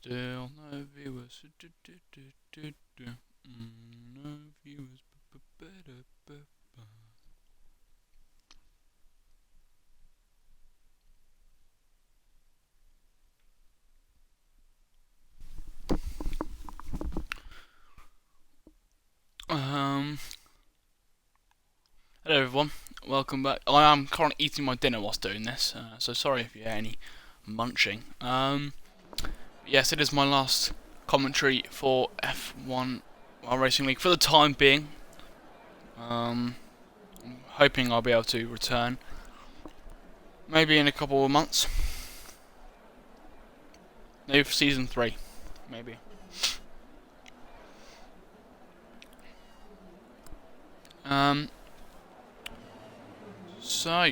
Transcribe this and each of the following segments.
Still no viewers. No viewers. Hello everyone, welcome back. I am currently eating my dinner whilst doing this, so sorry if you hear any munching. Yes, it is my last commentary for F1WL Racing League for the time being. I'm hoping I'll be able to return, maybe in a couple of months. Maybe for season 3, maybe. So,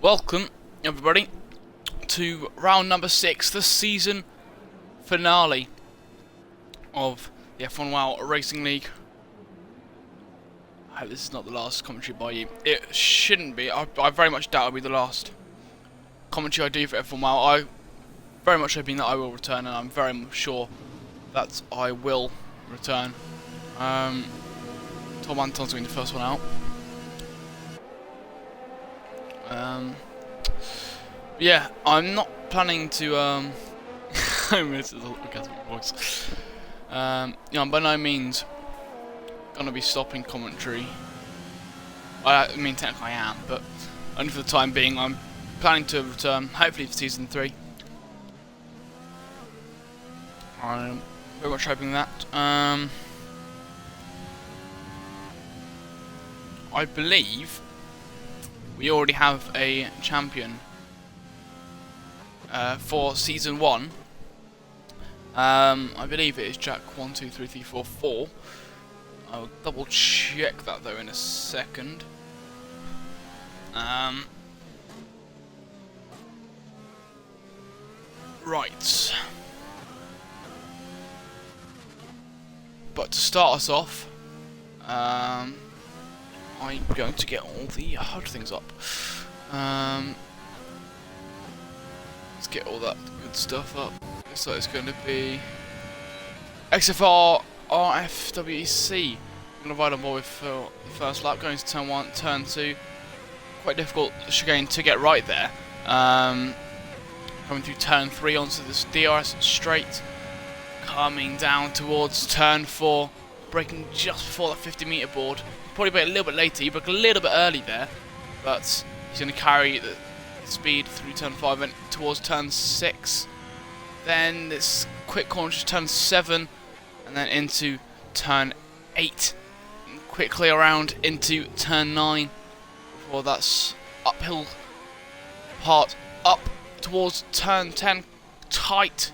welcome everybody to round number 6, the season finale of the F1WL Racing League. I hope this is not the last commentary by you. It shouldn't be. I very much doubt it'll be the last commentary I do for F1WL. I very much hoping that I will return, and I'm very sure that I will return. Tom Anton's going to be the first one out. Yeah, I'm not planning to I miss his orgasmic voice. I'm by no means gonna be stopping commentary. I mean, technically I am, but only for the time being. I'm planning to return, hopefully for season 3. I'm very much hoping that. I believe we already have a champion for season 1. I believe it is Jack 1, 2, 3, 3, 4, 4. I'll double check that though in a second. Right. But to start us off, I'm going to get all the HUD things up. Let's get all that good stuff up. So it's going to be XFR RFWC. I'm going to ride on board with the first lap, going to turn 1, turn 2. Quite difficult chicane to get right there. Coming through turn 3 onto this DRS straight. Coming down towards turn 4. Braking just before the 50-meter board. Probably a little bit later, he broke a little bit early there. But he's going to carry the speed through turn 5 and towards turn 6. Then this quick corner to turn 7, and then into turn 8. And quickly around into turn 9. Before that's uphill part up towards turn 10. Tight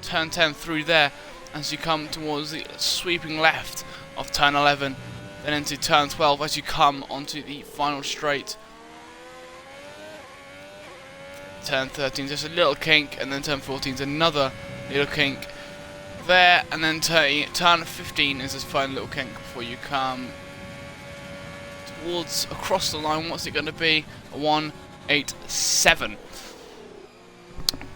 turn 10 through there as you come towards the sweeping left of turn 11. Then into turn 12 as you come onto the final straight. Turn 13 is just a little kink, and then turn 14 is another little kink there, and then turn 15 is this final little kink before you come towards across the line. What's it going to be? A 187.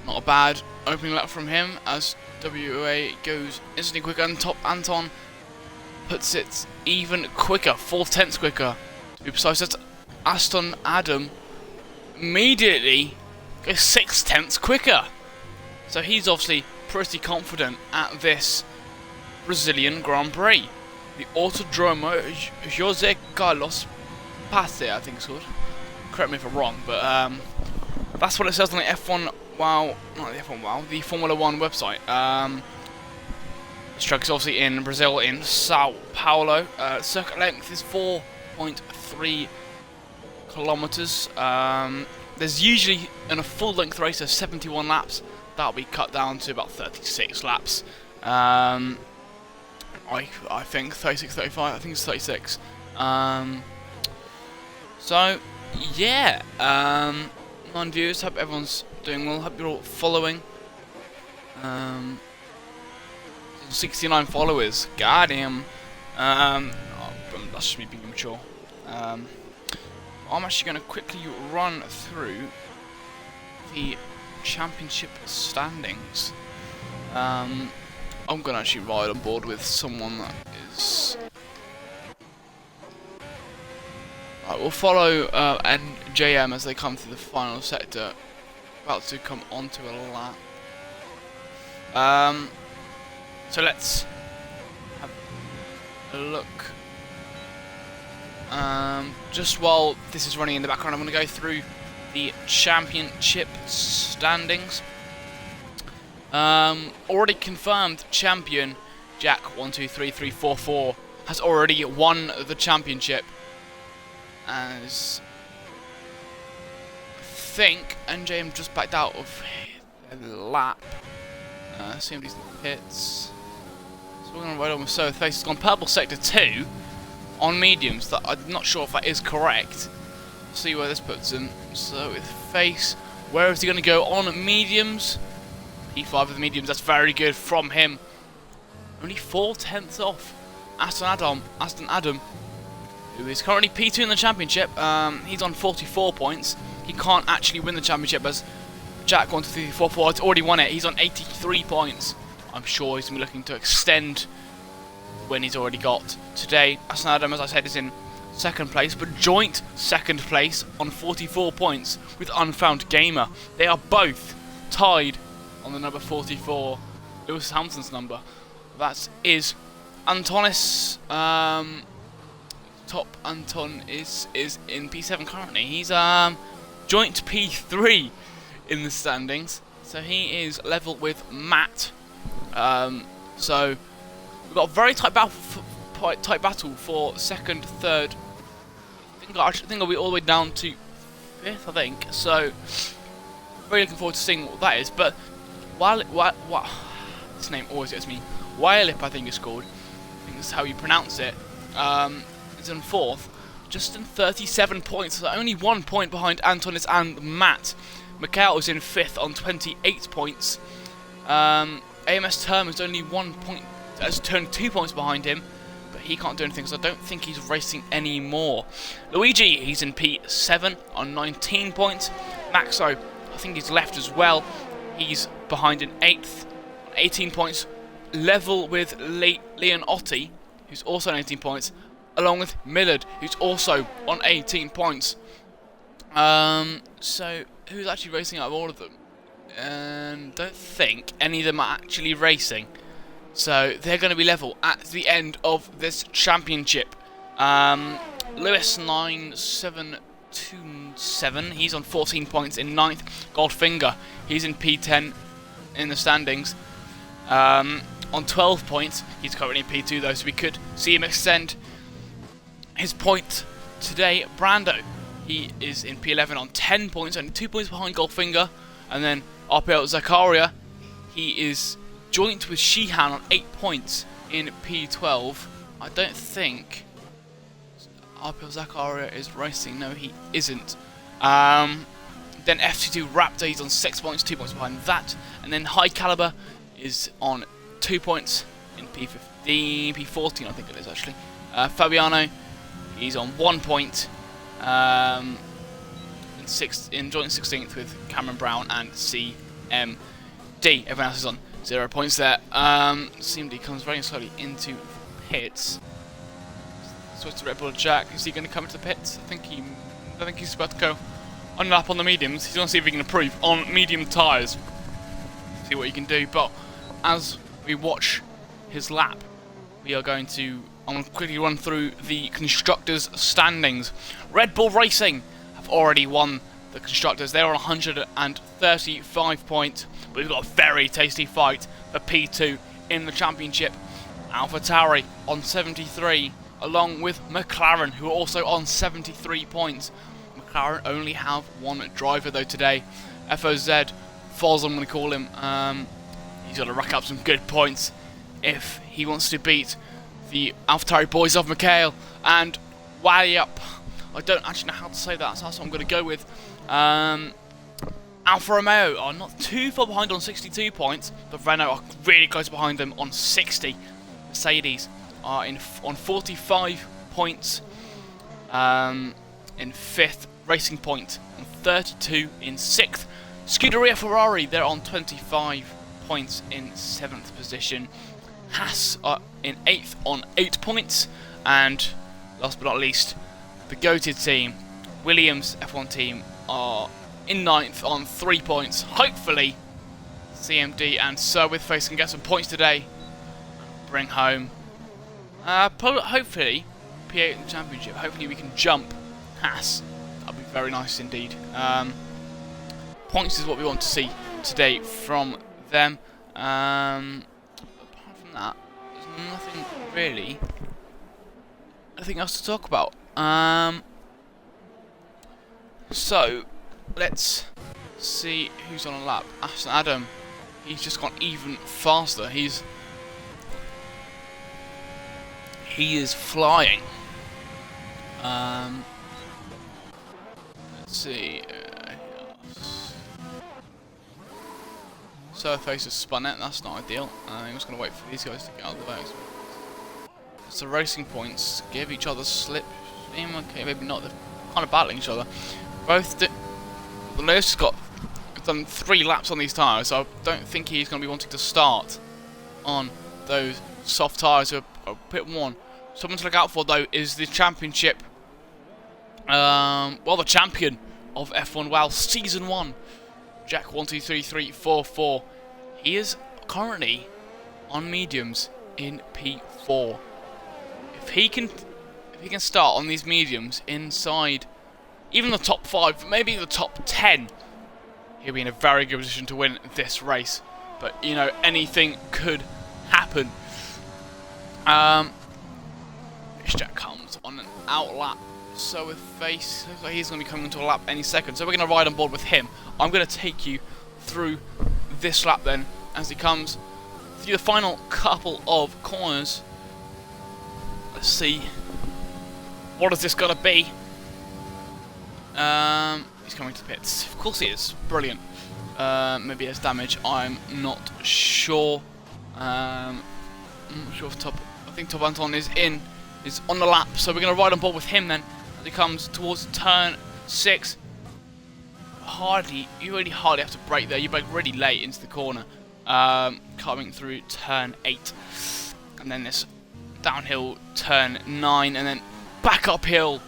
Not a bad opening lap from him as WA goes instantly quicker, and top Anton puts it even quicker, 4/10 quicker to be precise. That's Aston Adam immediately goes 6/10 quicker. So he's obviously pretty confident at this Brazilian Grand Prix. The Autodromo José Carlos Pace, I think it's called. Correct me if I'm wrong, but that's what it says on the F1WL, not the F1WL, the Formula 1 website. This track is obviously in Brazil, in Sao Paulo. Circuit length is 4.3 kilometers. There's usually, in a full length race, of 71 laps. That'll be cut down to about 36 laps. I think 36, 35. I think it's 36. So yeah. 9 viewers. Hope everyone's doing well. Hope you're all following. 69 followers. Goddamn. That's just me being immature. I'm actually going to quickly run through the championship standings. I'm going to actually ride on board with someone that is... Right, we'll follow NJM as they come through the final sector. About to come onto a lap. So let's have a look. Just while this is running in the background, I'm going to go through the championship standings. Already confirmed champion Jack 123344 has already won the championship, as I think NJM just backed out of a lap. Somebody's in the pits, so we're going to ride on with So Face. It's gone purple sector 2 on mediums. That I'm not sure if that is correct. See where this puts him. So with Face, where is he going to go on mediums? P5 of the mediums. That's very good from him. Only 4/10 off Aston Adam, who is currently P2 in the championship. He's on 44 points. He can't actually win the championship as Jack 123344 has already won it. He's on 83 points. I'm sure he's going to be looking to extend when he's already got today. Aston Adam, as I said, is in second place, but joint second place on 44 points with Unfound Gamer. They are both tied on the number 44, Lewis Hamilton's number. That is Antonis. Top Anton is in P7 currently. He's joint P3 in the standings, so he is level with Matt. So we've got a very tight battle for second, third. I think I'll be all the way down to 5th, I think. So very looking forward to seeing what that is. But while this name always gets me. Wylip, I think it's called. I think that's how you pronounce it. It's in 4th, just in 37 points. So only 1 point behind Antonis and Matt. Mikhail is in 5th on 28 points. AMS Term is only 1 point. Has turned 2 points behind him, but he can't do anything, so I don't think he's racing anymore. Luigi, he's in P7 on 19 points. Maxo, I think he's left as well. He's behind in 8th, 18 points, level with Leon Otti, who's also on 18 points, along with Millard, who's also on 18 points. So who's actually racing out of all of them? And don't think any of them are actually racing. So they're going to be level at the end of this championship. Lewis 9727, he's on 14 points in 9th. Goldfinger, he's in P10 in the standings. On 12 points, he's currently in P2 though, so we could see him extend his point today. Brando, he is in P11 on 10 points, only 2 points behind Goldfinger. And then RPL Zakaria, he is joint with Sheehan on 8 points in P12. I don't think RPL Zakaria is racing. No, he isn't. Then F2 Raptor, he's on 6 points, 2 points behind that. And then High Caliber is on 2 points in P15, P14 I think it is actually. Fabiano, he's on 1 point. In joint 16th with Cameron Brown and CMD. Everyone else is on 0 points there. CMD comes very slowly into pits. Switch to Red Bull Jack. Is he going to come into the pits? I think he's about to go on a lap on the mediums. He's going to see if he can improve on medium tyres. See what he can do. But as we watch his lap, we are going to. I'm going to quickly run through the constructors' standings. Red Bull Racing have already won the constructors. They're on 135 points. But we've got a very tasty fight for P2 in the championship. AlphaTauri on 73, along with McLaren, who are also on 73 points. McLaren only have one driver though today. FOZ, Foz I'm going to call him. He's got to rack up some good points if he wants to beat the AlphaTauri boys of Mikhail and Wayup. I don't actually know how to say that, so that's what I'm going to go with. Alfa Romeo are not too far behind on 62 points, but Renault are really close behind them on 60. Mercedes are on 45 points in 5th. Racing Point on 32 in 6th. Scuderia Ferrari, they're on 25 points in 7th position. Haas are in 8th on 8 points. And last but not least, the goated team, Williams F1 team, are in 9th on 3 points. Hopefully, CMD and Sir Withface can get some points today. Bring home, hopefully, P8 in the championship. Hopefully we can jump Haas. That'll be very nice indeed. Points is what we want to see today from them. Apart from that, there's nothing really. Anything else to talk about? So let's see who's on a lap. Aston Adam, he's just gone even faster. He is flying. Let's see. Surface has spun it. That's not ideal. I'm just going to wait for these guys to get out of the way. So racing points give each other slip. Okay, maybe not. They're kind of battling each other. Both. The Lewis has done 3 laps on these tyres, so I don't think he's going to be wanting to start on those soft tyres. So pit 1. Someone to look out for though is the championship. Well, the champion of F1WL Season 1. Jack 123344. He is currently on mediums in P4. If he can start on these mediums inside even the top 5, maybe the top 10, he'll be in a very good position to win this race. But you know, anything could happen. This Jack comes on an out lap. So with Face, looks like he's going to be coming into a lap any second. So we're going to ride on board with him. I'm going to take you through this lap then, as he comes through the final couple of corners. Let's see. What is this going to be? He's coming to the pits. Of course he is. Brilliant. Maybe he has damage. I'm not sure. I'm not sure if I think Top Anton is on the lap. So we're going to ride on board with him then. As he comes towards turn 6. You really hardly have to brake there. You brake really late into the corner. Coming through turn 8. And then this downhill turn 9. And then back uphill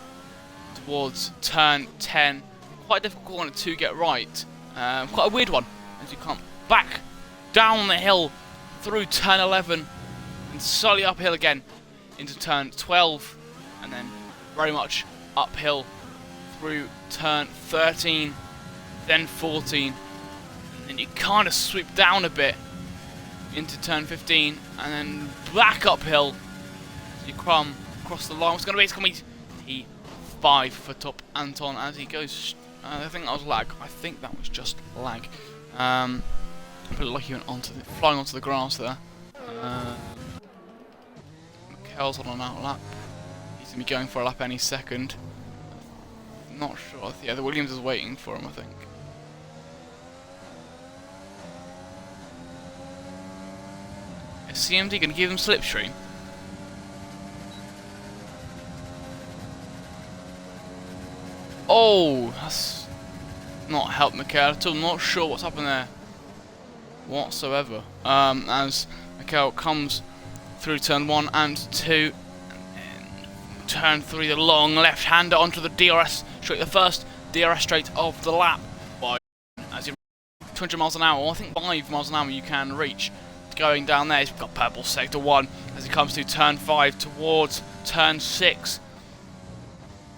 towards turn 10. Quite a difficult corner to get right. Quite a weird one. As you come back down the hill through turn 11. And slowly uphill again into turn 12. And then very much uphill through turn 13, then 14, and then you kind of sweep down a bit into turn 15, and then back uphill as you come across the line. What's going to be? It's going to be T5 for Top Anton as he goes. I think that was lag. I think that was just lag. But like he went flying onto the grass there. Mikel's on an out lap. He's going to be going for a lap any second. Not sure. Yeah, the Williams is waiting for him, I think. Is CMD going to give him slipstream? Oh, that's not helped Mikel at all. Not sure what's happened there whatsoever. As Mikel comes through turn 1 and 2. Turn 3, the long left-hander onto the DRS straight, the first DRS straight of the lap. As you 200 miles an hour, I think 5 miles an hour you can reach. Going down there, he's got purple sector 1 as he comes to turn 5 towards turn 6.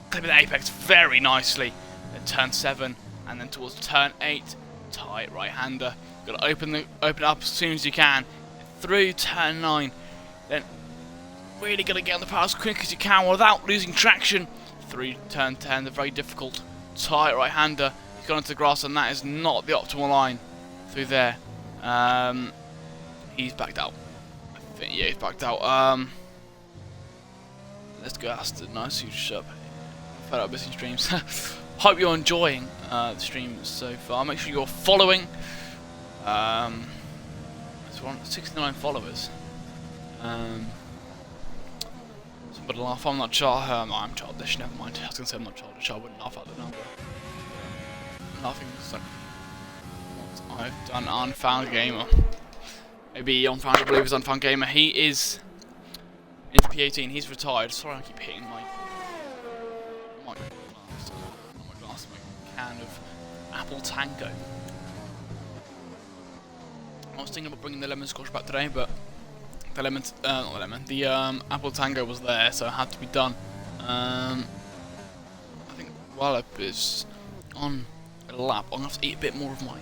Clipping the apex very nicely. Then turn 7 and then towards turn 8. Tight right-hander. Got to open it up as soon as you can. Through turn 9. Then really going to get on the power as quick as you can without losing traction. Through turn 10, the very difficult tight right-hander. He's gone into the grass and that is not the optimal line through there. He's backed out. I think, yeah, he's backed out. Let's go Aston. Nice huge shove. Fed up missing streams. Hope you're enjoying the stream so far. Make sure you're following. So we're on 69 followers. Somebody laugh. I'm not child. I'm childish. Never mind. I was gonna say I'm not childish. I wouldn't laugh at the number. I'm laughing. So I've done Unfound Gamer. Maybe Unfound, I believe is Unfound Gamer. He is in P18. He's retired. Sorry, I keep hitting my glass, my can of Apple Tango. I was thinking about bringing the lemon squash back today, but the Apple Tango was there, so it had to be done. I think Wallop is on a lap. I'm gonna have to eat a bit more of my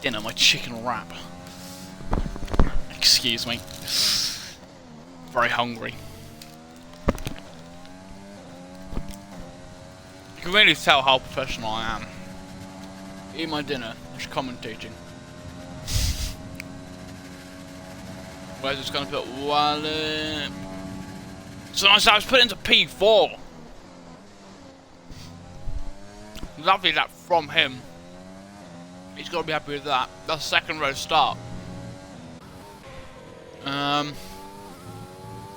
dinner, my chicken wrap. Excuse me. Very hungry. You can really tell how professional I am. Eat my dinner, just commentating. We're just gonna put Wallop. So nice, I was put into P4. Lovely lap from him. He's got to be happy with that. That's a second row start.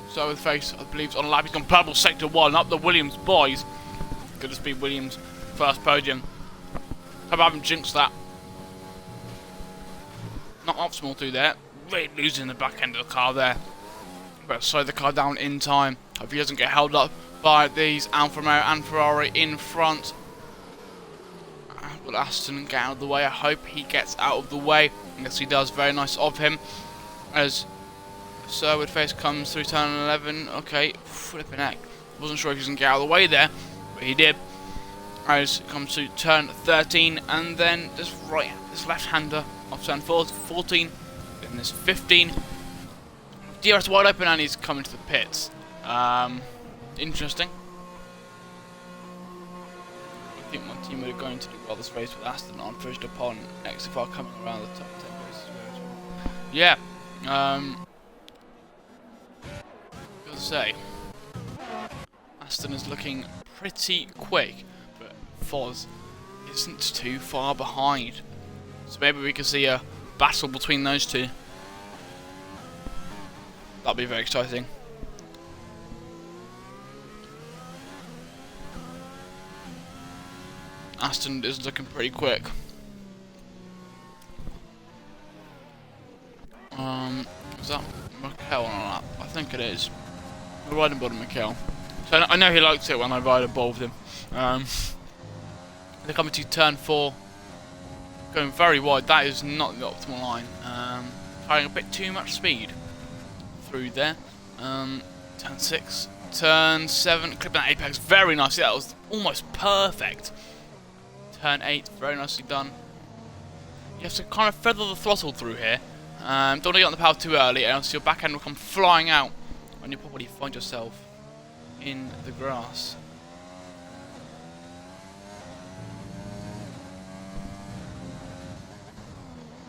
So with face, I believe, on a lap. He's gone purple sector 1 up the Williams boys. Could just be Williams' first podium. Hope I haven't jinxed that. Not optimal to there. Really losing the back end of the car there. But slow the car down in time. Hope he doesn't get held up by these Alfa Romeo and Ferrari in front. Will Aston get out of the way? I hope he gets out of the way. Yes, he does. Very nice of him. As Sherwood Face comes through turn 11. Okay, flipping heck. Wasn't sure if he was going to get out of the way there, but he did. As it comes to turn 13, and then this left-hander off turn 14. Then there's 15. DRS wide open, and he's coming to the pits. Interesting. I think my team are going to do well this race with Aston on first upon XFR coming around the top 10 races as well. Yeah, gotta say, Aston is looking pretty quick, but Foz isn't too far behind. So maybe we can see a battle between those two. That'll be very exciting. Aston is looking pretty quick. Is that Mikel on a lap? I think it is. We're riding bottom Mikel. So I know he likes it when I ride a ball with him. They're coming to turn 4. Going very wide. That is not the optimal line. Carrying a bit too much speed through there. Turn 6. Turn 7. Clipping that apex very nicely. That was almost perfect. Turn 8, very nicely done. You have to kind of feather the throttle through here. Don't want to get on the power too early, else your back end will come flying out, and you'll probably find yourself in the grass.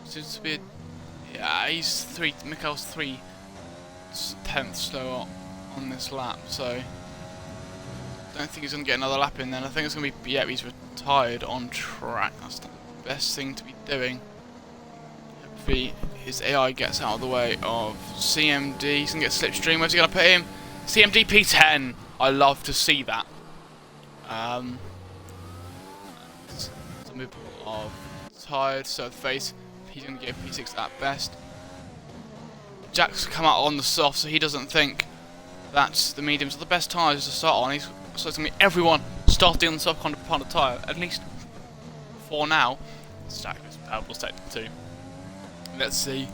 Seems to be, yeah, he's Mikel's 3/10 slower on this lap, so don't think he's going to get another lap in then. I think it's going to be, yeah, he's retired on track. That's the best thing to be doing. Hopefully his AI gets out of the way of CMD. He's going to get slipstream. Where's he going to put him? CMD P10. I love to see that. It's a move of tired, so the face. He's going to get P6 at best. Jack's come out on the soft, so he doesn't think that the mediums are the best tyres to start on. So it's going to be everyone starting on the soft kind of tyre, at least for now. Stack is terrible sector 2. Let's see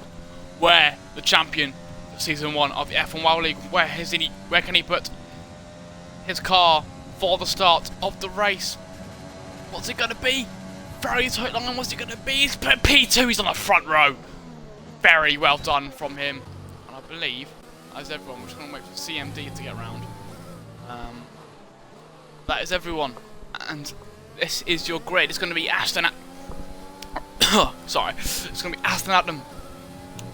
where the champion of Season 1 of the F1WL League, where can he put his car for the start of the race? What's it going to be? Very tight line, what's it going to be? He's put P2, he's on the front row. Very well done from him. And I believe, as everyone, we're just going to wait for CMD to get around. That is everyone. And this is your grid. It's going to be Aston sorry. It's going to be Aston Adam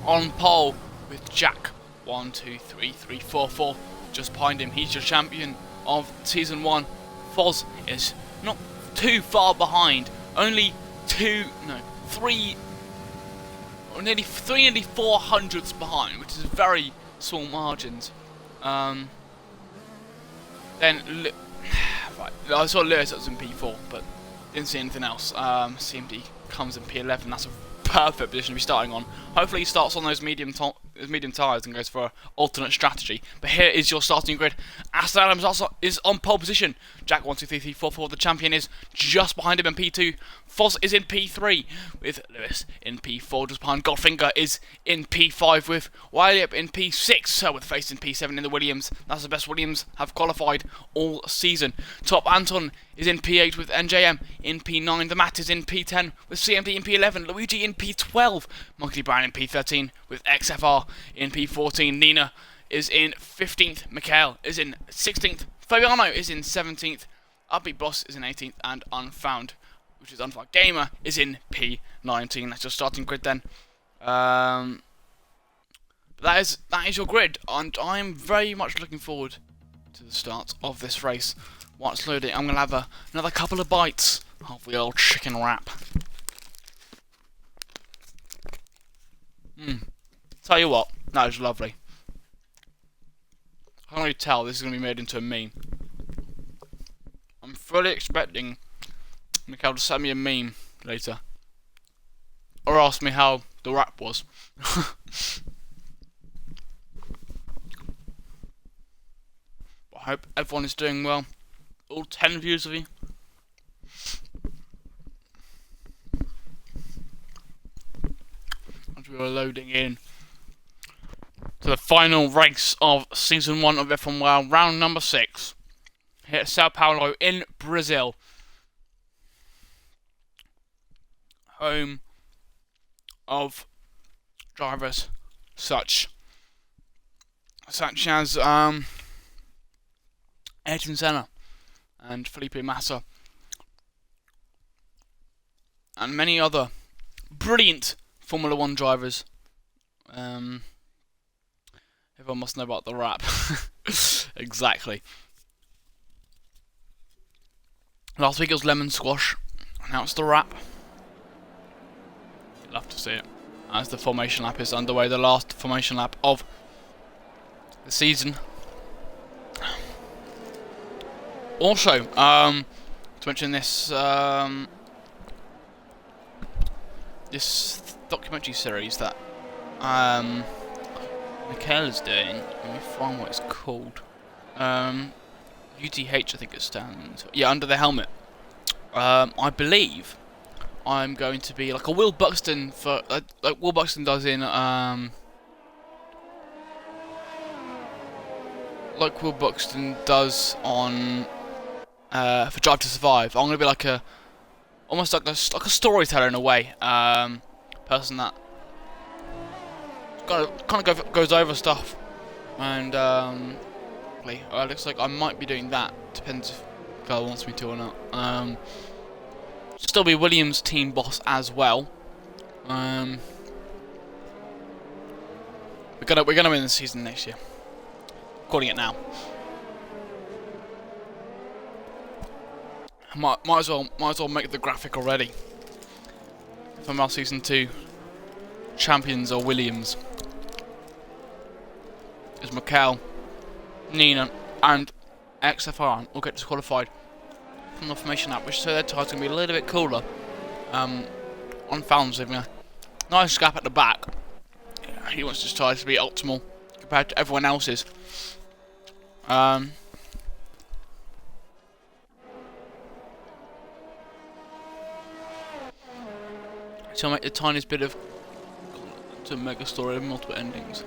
on pole with Jack 1, 2, 3, 3, 4, 4 just behind him. He's your champion of Season 1. Foz is not too far behind. Only nearly 4 hundredths behind, which is very small margins. Then, right, I saw Lewis that was in P4, but didn't see anything else. CMD comes in P11. That's a perfect position to be starting on. Hopefully he starts on those medium tyres and goes for an alternate strategy. But here is your starting grid. Aston Adams also is on pole position. Jack 1, 2, 3, 3, 4, 4. The champion is just behind him in P2. Foss is in P3 with Lewis in P4. Just behind Goldfinger is in P5 with Wiley up in P6. So with Face in P7 in the Williams. That's the best Williams have qualified all season. Top Anton is in P8 with NJM in P9. The Matt is in P10 with CMD in P11. Luigi in P12. Monkey Brown in P13 with XFR in P14. Nina is in 15th. Mikhail is in 16th. Fabiano is in 17th. Upbeat Boss is in 18th. And Unfound, which is Unfound Gamer, is in P19. That's your starting grid then. That is your grid. And I'm very much looking forward to the start of this race. While it's loading, I'm going to have another couple of bites of the old chicken wrap. Tell you what, that is lovely. I can already tell this is going to be made into a meme. I'm fully expecting Mikhail to send me a meme later. Or ask me how the wrap was. I hope everyone is doing well. All 10 views of you. As we are loading in to the final race of Season 1 of F1WL, round number 6. Here at Sao Paulo in Brazil. Home of drivers such as Ayrton Senna and Felipe Massa and many other brilliant Formula 1 drivers. Everyone must know about the rap. Exactly. Last week it was lemon squash, now it's the rap. You'd love to see it. As the formation lap is underway, the last formation lap of the season. Also, to mention this this documentary series that Mikhail is doing. Let me find what it's called. UTH, I think it stands. Yeah, Under the Helmet. I believe I'm going to be like a Will Buxton for like Will Buxton does in like Will Buxton does on for Drive to Survive. I'm gonna be like almost like a storyteller in a way. Person that kind of goes over stuff, and it looks like I might be doing that. Depends if Carl wants me to or not. Still be Williams' team boss as well. We're gonna win the season next year. Calling it now. Might as well make the graphic already. From our season 2 champions are Williams. Is Mikhail, Nina, and XFR will get disqualified from the formation app, which so their tire's gonna be a little bit cooler. Unfound's having a nice gap at the back. He wants his tire to be optimal compared to everyone else's. So I'll make the tiniest bit of to mega story of multiple endings.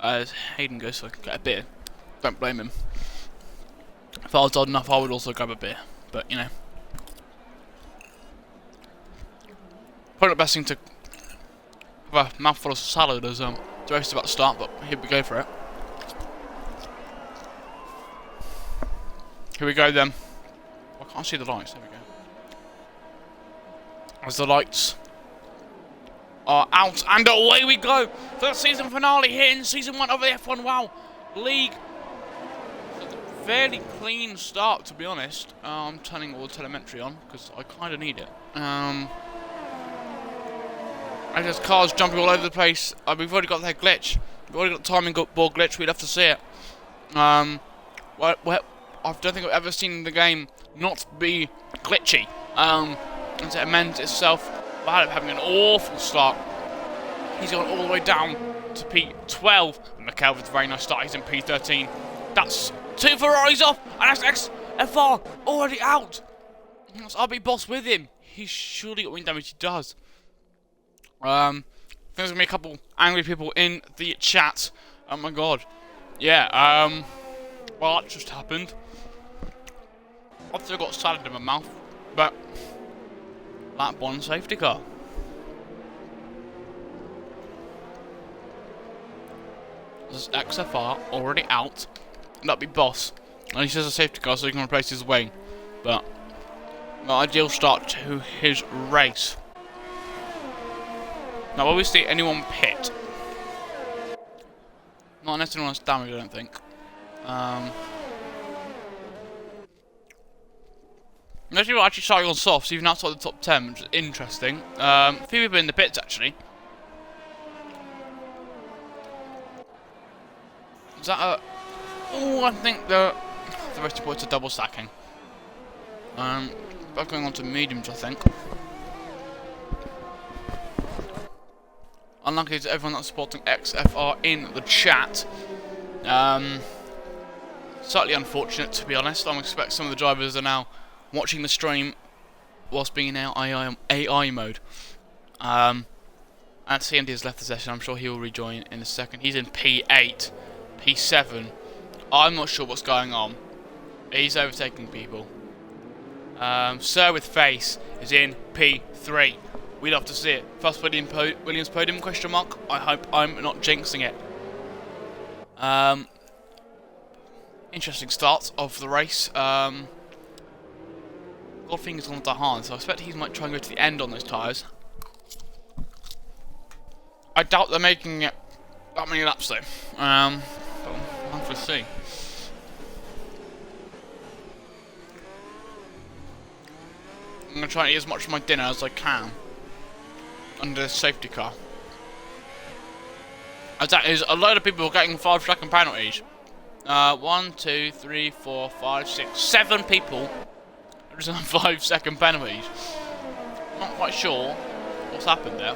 As Hayden goes so I can get a beer. Don't blame him. If I was old enough I would also grab a beer. But you know. Probably the best thing to have a mouthful of salad as the race is about to start, but here we go for it. Here we go then. I can't see the lights, there we go. As the lights are out and away we go for the season finale here in Season 1 of the F1WL League. Fairly clean start, to be honest. I'm turning all the telemetry on because I kind of need it. And there's cars jumping all over the place. We've already got that glitch. We've already got the timing board glitch. We'd have to see it. I don't think I've ever seen the game not be glitchy. and to amend itself without having an awful start. He's gone all the way down to P12. And Mikel with a very nice start. He's in P13. That's 2 Ferraris off, and that's XFR already out. That's RB Boss with him. He's surely got wing damage. He does. There's gonna be a couple angry people in the chat. Oh my god. Yeah. Well, that just happened. I've still got salad in my mouth, but that one safety car. This is XFR already out. That'd be Boss. And he says a safety car so he can replace his wing. But the ideal start to his race. Now, will we see anyone pit? Not unless anyone has damage, I don't think. Most people are actually starting on softs, even outside the top 10, which is interesting. A few people in the pits, actually. Is that a... Oh, I think the rest of the points are double stacking. Both going on to mediums, I think. Unlucky to everyone that's supporting XFR in the chat. Slightly unfortunate, to be honest. I expect some of the drivers are now watching the stream whilst being in AI mode. And CMD has left the session. I'm sure he will rejoin in a second. He's in P8, P7. I'm not sure what's going on. He's overtaking people. Sir with face is in P3. We'd love to see it. First Williams podium, question mark. I hope I'm not jinxing it. Interesting start of the race. Goldfinger's gone to hard, so I expect he might try and go to the end on those tyres. I doubt they're making it that many laps though. But we'll have to see. I'm going to try and eat as much of my dinner as I can under the safety car. As that is a load of people getting 5-second penalties. 1, 2, 3, 4, 5, 6, 7 people are just on 5-second penalties. Not quite sure what's happened there.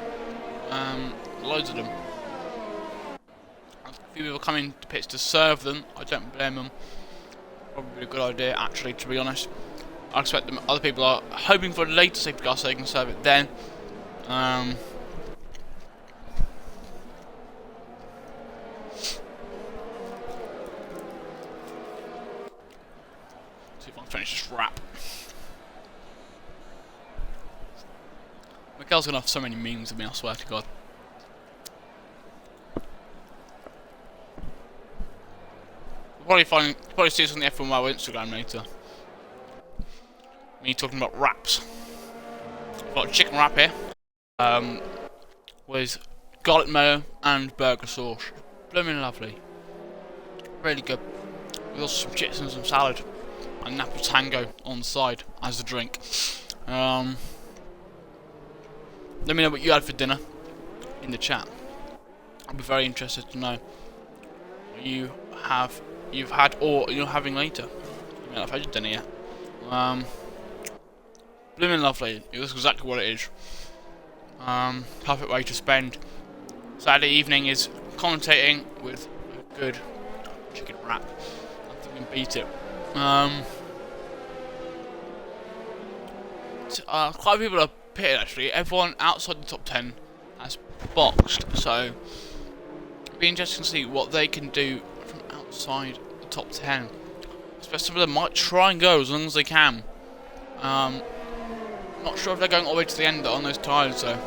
Loads of them. A few people coming to pits to serve them. I don't blame them. Probably a good idea, actually, to be honest. I expect them, other people are hoping for a later safety car so they can serve it then. See if I can finish this wrap. Mikel's gonna have so many memes of me, I swear to God. You'll probably see this on the F1WL Instagram later. Me talking about wraps. I've got a chicken wrap here. With garlic mayo and burger sauce. Blooming lovely. Really good. With also some chips and some salad. And an apple tango on the side as a drink. Let me know what you had for dinner in the chat. I'll be very interested to know what you've had or you're having later. I mean, I've had your dinner yet. Blooming lovely. That's exactly what it is. Perfect way to spend Saturday evening is commentating with a good chicken wrap. I think we can beat it. Quite a few people are pitted actually. Everyone outside the top 10 has boxed, so it'll be interesting to see what they can do from outside the top 10. Especially some of them might try and go as long as they can. Not sure if they're going all the way to the end on those tyres though.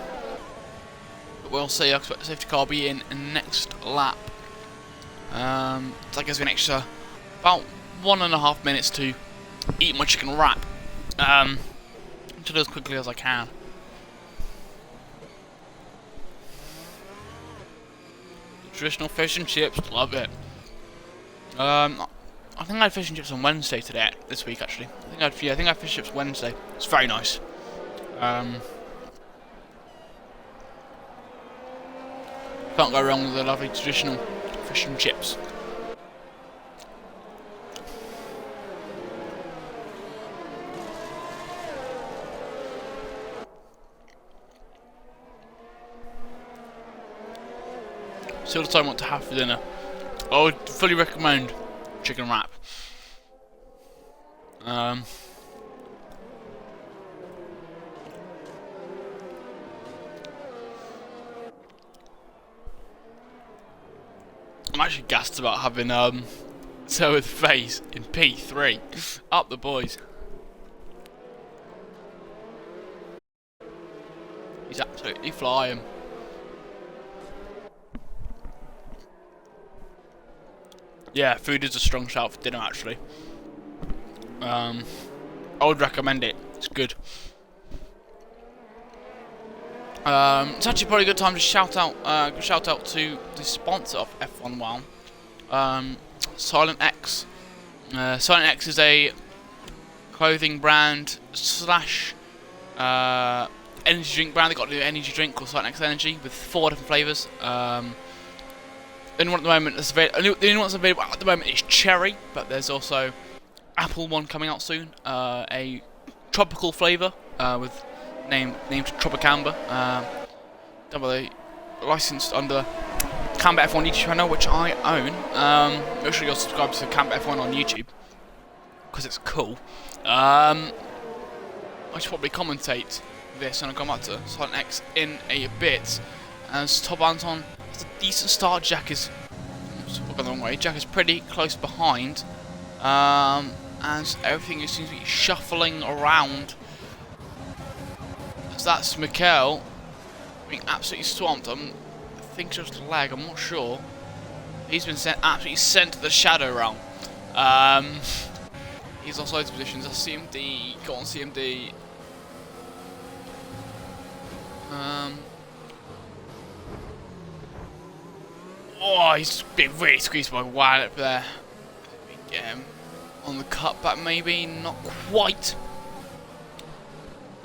But we'll see. I expect the safety car will be in next lap. So that gives me an extra about 1.5 minutes to eat my chicken wrap. To do as quickly as I can. The traditional fish and chips, love it. I think I had fish and chips on Wednesday this week actually. I think I had fish and chips Wednesday. It's very nice. Can't go wrong with the lovely traditional fish and chips. still decide what to have for dinner. I would fully recommend chicken wrap. I'm actually gassed about having so with face in P3. Up the boys. He's absolutely flying. Yeah, food is a strong shout for dinner actually. I would recommend it. It's good. It's actually probably a good time to shout out to the sponsor of F1WL, Silent X. Silent X is a clothing brand slash energy drink brand. They got a new energy drink called Silent X Energy with 4 different flavours. The only one at the moment that's available at the moment is cherry, but there's also apple one coming out soon. A tropical flavour with named Tropicamba, done by licensed under Camber F1 YouTube channel, which I own. Make sure you're subscribed to Camber F1 on YouTube because it's cool. I should probably commentate this and I'll come up to Silent X in a bit. As Top Anton has a decent start, Jack is going the wrong way. Jack is pretty close behind, as everything seems to be shuffling around. So that's Mikel being absolutely swamped. I think just a lag, I'm not sure. He's been absolutely sent to the shadow realm. He's lost loads of positions. That's CMD, got on CMD. Oh, he's been really squeezed by Wild up there. Get him on the cutback, maybe not quite.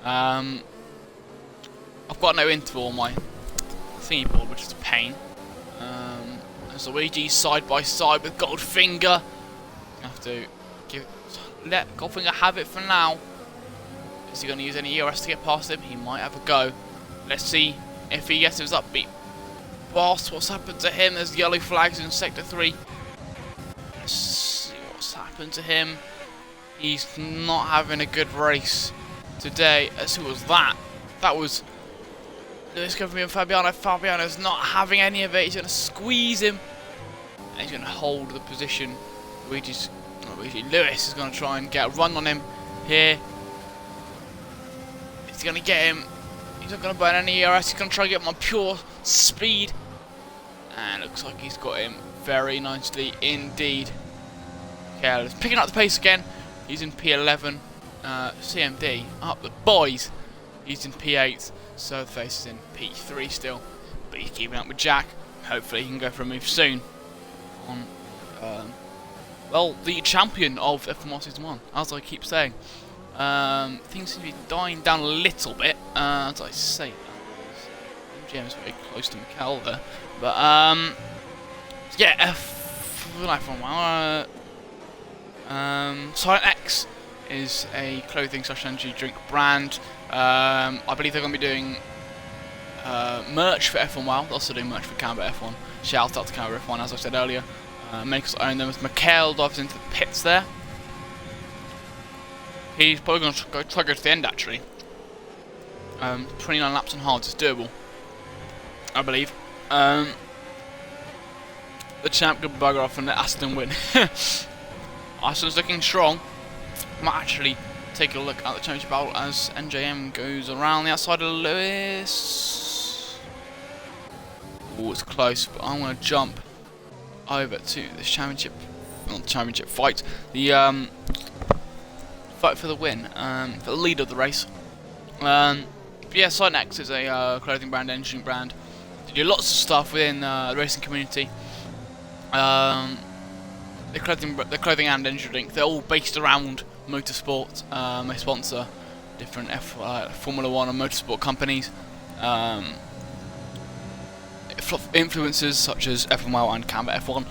I've got no interval on my thingy board, which is a pain. There's Luigi side by side with Goldfinger. Have to let Goldfinger have it for now. Is he going to use any ERS to get past him? He might have a go. Let's see if he gets his upbeat. Boss, what's happened to him? There's yellow flags in Sector 3. Let's see what's happened to him. He's not having a good race today. Who was that? That was Lewis coming from Fabiano. Fabiano's not having any of it. He's going to squeeze him. And he's going to hold the position. Lewis is going to try and get a run on him here. He's going to get him. He's not going to burn any ERS. He's going to try and get him on pure speed. And looks like he's got him very nicely indeed. Okay, picking up the pace again. He's in P11. CMD up the boys. He's in P8. Surface is in P3 still. But he's keeping up with Jack. Hopefully he can go for a move soon. On, well, the champion of F1 Season 1, as I keep saying. Things seem to be dying down a little bit, as I say. MGM is very close to Mikel there. But, yeah, F1WL. Silent X is a clothing slash energy drink brand. I believe they're going to be doing merch for F1WL. They're also doing merch for Camber F1. Shout out to Camber F1, as I said earlier. Makers own them. As Mikel dives into the pits there. He's probably going to try to go to the end actually. 29 laps on hards is doable, I believe. The champ could bugger off and let Aston win. Aston's looking strong. Might actually take a look at the championship battle as NJM goes around the outside of Lewis. Oh, it's close, but I'm going to jump over to this championship, not the championship fight, the fight for the win, for the lead of the race. But yeah, Silent X is a clothing brand, engine brand. They do lots of stuff within the racing community. The clothing and engine drink, they're all based around motorsport. They sponsor different Formula 1 and motorsport companies. Influencers such as F1WL and Camber F1,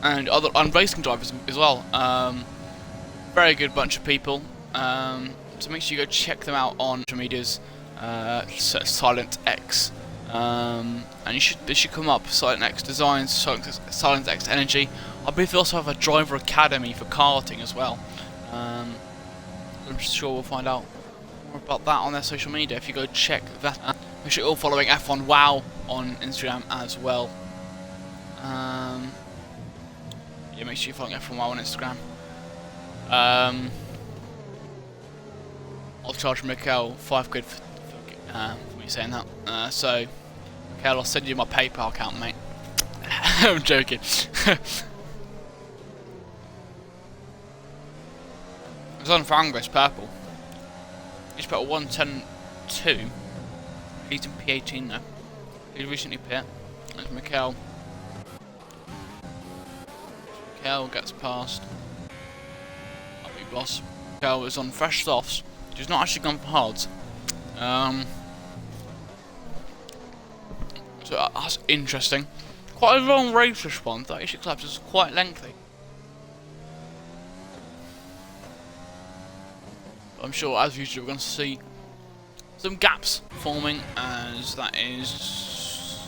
and racing drivers as well. Very good bunch of people. So make sure you go check them out on social medias. Silent X And this should come up. Silent X Designs, Silent X Energy. I believe they also have a driver academy for karting as well. I'm sure we'll find out more about that on their social media if you go check that out. Make sure you're all following F1WL on Instagram as well. Yeah, make sure you're following F1WL on Instagram. I'll charge Mikkel £5 for me saying that. So, Mikkel, I'll send you my PayPal account, mate. I'm joking. It's on Franglish purple. He's put a 110.2. He's in P18 now. He recently pit. That's Mikkel. Mikkel gets past. I'll be boss. Mikkel is on fresh softs. He's not actually gone for hards. So that's interesting. Quite a long race response. 36 laps is quite lengthy. I'm sure, as usual, we're going to see some gaps forming, as that is,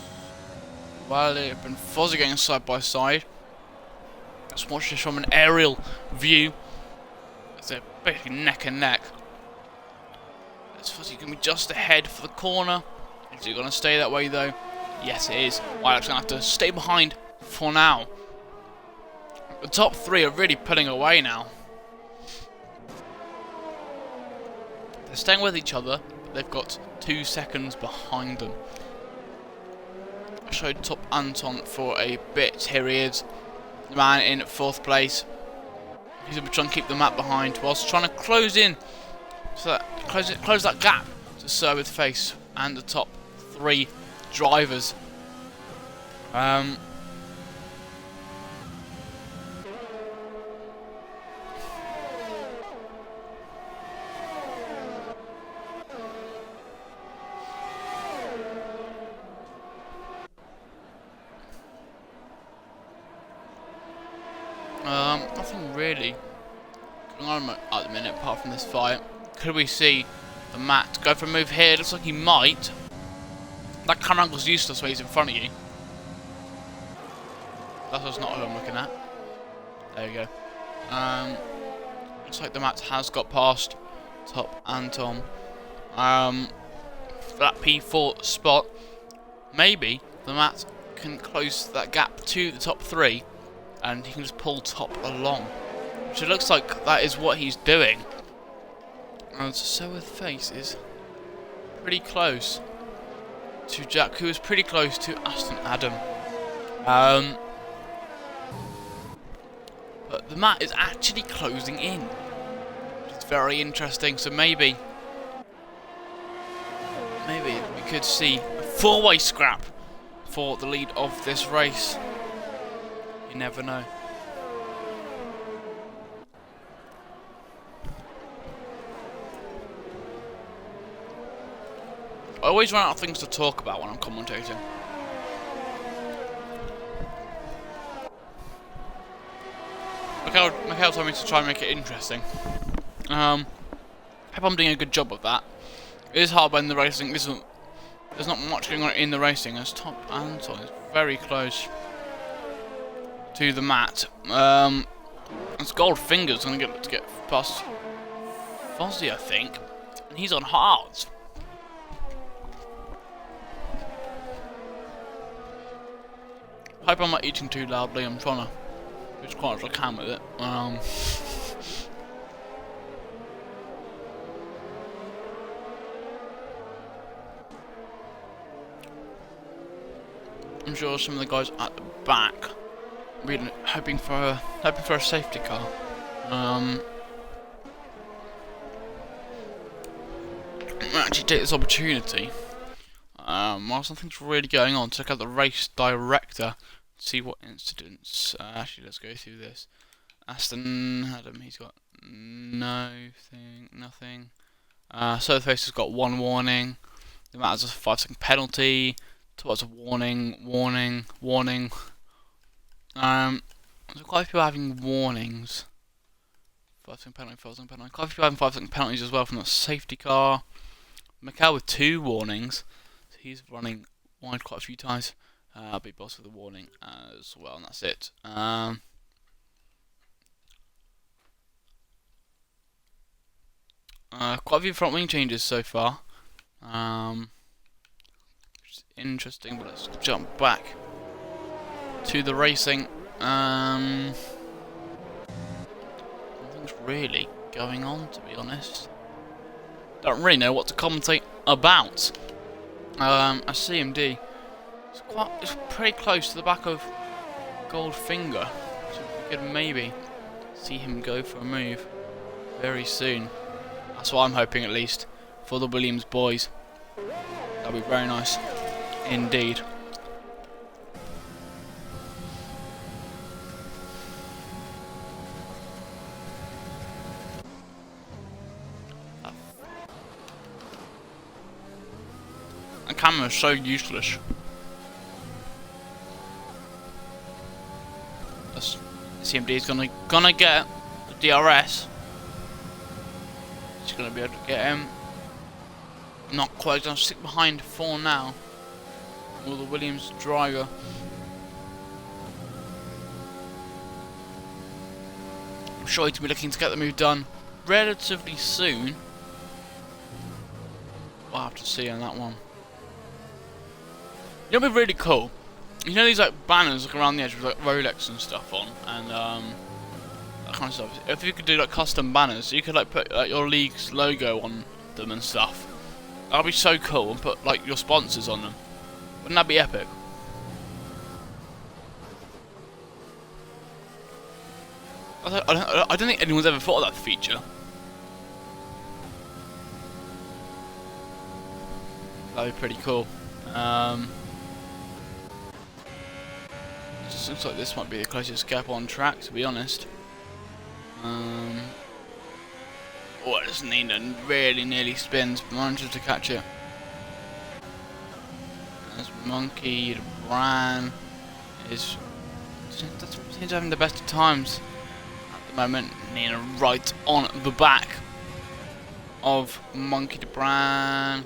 well, they've been fuzzy going side by side. Let's watch this from an aerial view. They're basically neck and neck. This fuzzy going to be just ahead for the corner. Is it going to stay that way though? Yes, it is. Wild's going to have to stay behind for now. The top three are really pulling away now. They're staying with each other, but they've got 2 seconds behind them. I showed top Anton for a bit. Here he is, the man in 4th place. He's going to try and keep the map behind whilst trying to close in, so that close that gap to Sir with Face and the top 3 drivers. Nothing really going on at the minute apart from this fight. Could we see the Matt go for a move here? Looks like he might. That camera angle's useless when he's in front of you. That's not who I'm looking at. There we go. Looks like the Matt has got past top Anton. For that P4 spot, maybe the Matt can close that gap to the top 3. And he can just pull top along, which it looks like that is what he's doing. And so with Face is pretty close to Jack, who is pretty close to Aston Adam. But the Matt is actually closing in, which is very interesting. So maybe we could see a 4-way scrap for the lead of this race. You never know. I always run out of things to talk about when I'm commentating. Mikhail told me to try and make it interesting. Hope I'm doing a good job of that. It is hard when the racing isn't. There's not much going on in the racing, as top Anton is very close to the Matt. It's Goldfinger's going to get past Fozzie, I think, and he's on hards. I hope I'm not eating too loudly. I'm trying to do as quiet as I can with it. I'm sure some of the guys at the back really hoping for a safety car. Actually take this opportunity while something's really going on to check out the race director, see what incidents. Actually, let's go through this. Aston Adam, he's got nothing. So the face has got 1 warning. The Matt has a 5-second penalty. Towards a warning. So quite a few having warnings. 5-second penalty. Quite a few having 5-second penalties as well from the safety car. Mikhail with 2 warnings. So he's running wide quite a few times. I'll be boss with a warning as well, and that's it. Quite a few front wing changes so far, which is interesting, but let's jump back to the racing. Nothing's really going on, to be honest. Don't really know what to commentate about. A CMD. It's pretty close to the back of Goldfinger, so we could maybe see him go for a move very soon. That's what I'm hoping, at least, for the Williams boys. That'll be very nice indeed. The camera is so useless. CMD is gonna get the DRS. He's gonna be able to get him. Not quite gonna stick behind for now. Or the Williams driver. I'm sure he's gonna be looking to get the move done relatively soon. We'll have to see on that one. It'll be really cool. You know these like banners like around the edge with like Rolex and stuff on, and that kind of stuff. If you could do like custom banners, you could like put like your league's logo on them and stuff. That'd be so cool, and put like your sponsors on them. Wouldn't that be epic? I don't think anyone's ever thought of that feature. That'd be pretty cool. Looks like this might be the closest gap on track, to be honest. Oh, it's Nina really nearly spins, but manages to catch it. As Monkey Bran doesn't seem to be having the best of times at the moment. Nina right on the back of Monkey Bran.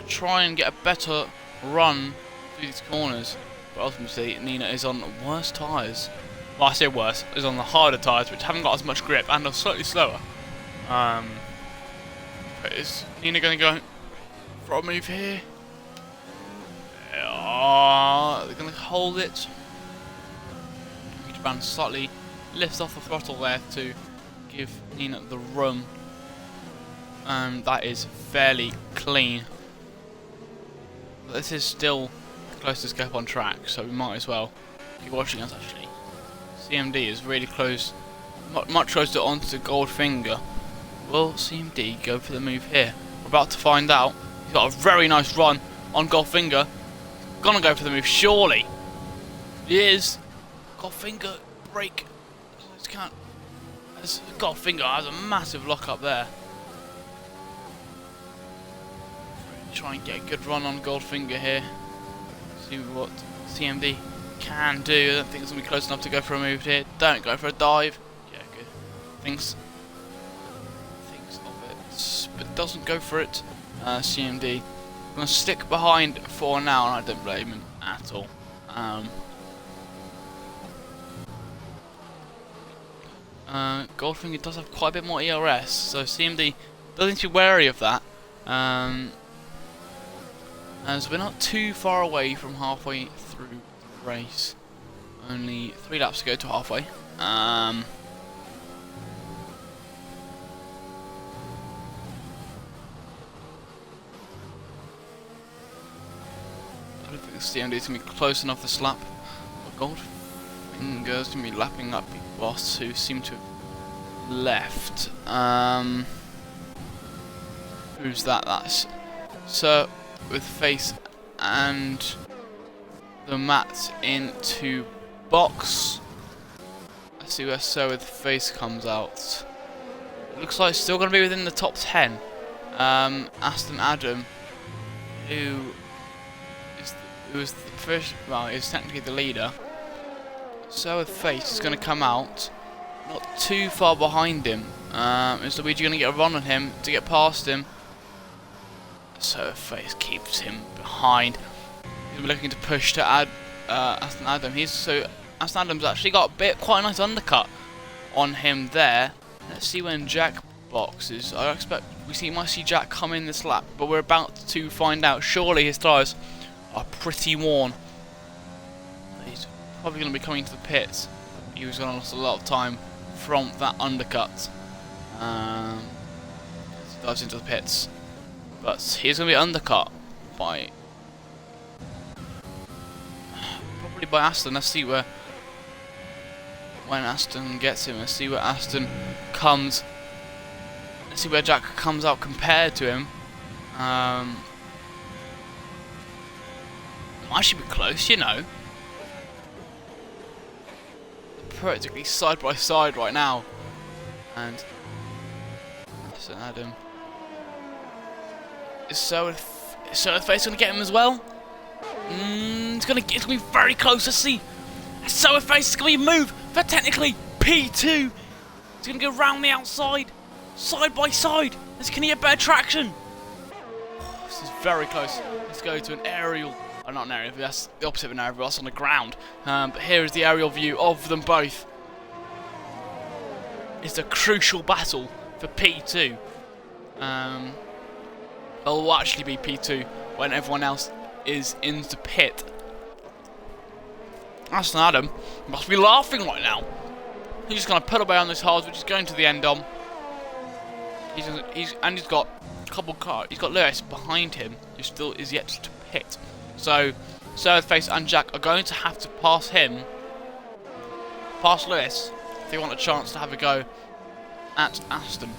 Try and get a better run through these corners. But ultimately, Nina is on worse tyres. Well, I say worse, is on the harder tyres, which haven't got as much grip and are slightly slower. But is Nina going to go for a move here? They're going to hold it. Brand slightly lifts off the throttle there to give Nina the room. That is fairly clean. But this is still closest gap on track, so we might as well keep watching us. Actually, CMD is really close, much closer onto Goldfinger. Will CMD go for the move here? We're about to find out. He's got a very nice run on Goldfinger. Gonna go for the move, surely. He is. Goldfinger break. Goldfinger has a massive lock up there. Try and get a good run on Goldfinger here. See what CMD can do. I don't think it's going to be close enough to go for a move here. Don't go for a dive. Yeah, good. Thinks of it, but doesn't go for it. CMD going to stick behind for now, and I don't blame him at all. Goldfinger does have quite a bit more ERS, so CMD does need to be wary of that. As we're not too far away from halfway through the race. Only 3 laps to go to halfway. I don't think the CMD is going to be close enough this lap. But Goldfinger's going to be lapping up Big Boss, who seem to have left. Who's that? That's Sir with Face and the mat into box. Let's see where Sir with Face comes out. Looks like it's still going to be within the top 10. Aston Adam, who is the first, well, is technically the leader. Sir with Face is going to come out, not too far behind him. Is Luigi going to get a run on him to get past him? So Face keeps him behind. We're looking to push to add Aston Adam. Aston Adam's actually got quite a nice undercut on him there. Let's see when Jack boxes. I expect might see Jack come in this lap, but we're about to find out. Surely his tyres are pretty worn. He's probably going to be coming to the pits. He was going to lose a lot of time from that undercut. Dives into the pits, but he's going to be undercut by probably by Aston. Let's see when Aston gets him. Let's see where Aston comes. Let's see where Jack comes out compared to him. Might actually be close, you know. Practically side by side right now, and Aston Adam. Is Face gonna get him as well? It's gonna be very close. Let's see. Face is gonna be moved for technically P2. He's gonna go round the outside, side by side. Can he get better traction? This is very close. Let's go to an aerial. Oh, not an aerial view. That's the opposite of an aerial view. That's on the ground. But here is the aerial view of them both. It's a crucial battle for P2. It will actually be P2 when everyone else is in the pit. Aston Adam must be laughing right now. He's just going to pull away on this hard, which is going to the end on. He's got a couple cars. He's got Lewis behind him, who still is yet to pit. So Face and Jack are going to have to pass him, pass Lewis, if they want a chance to have a go at Aston.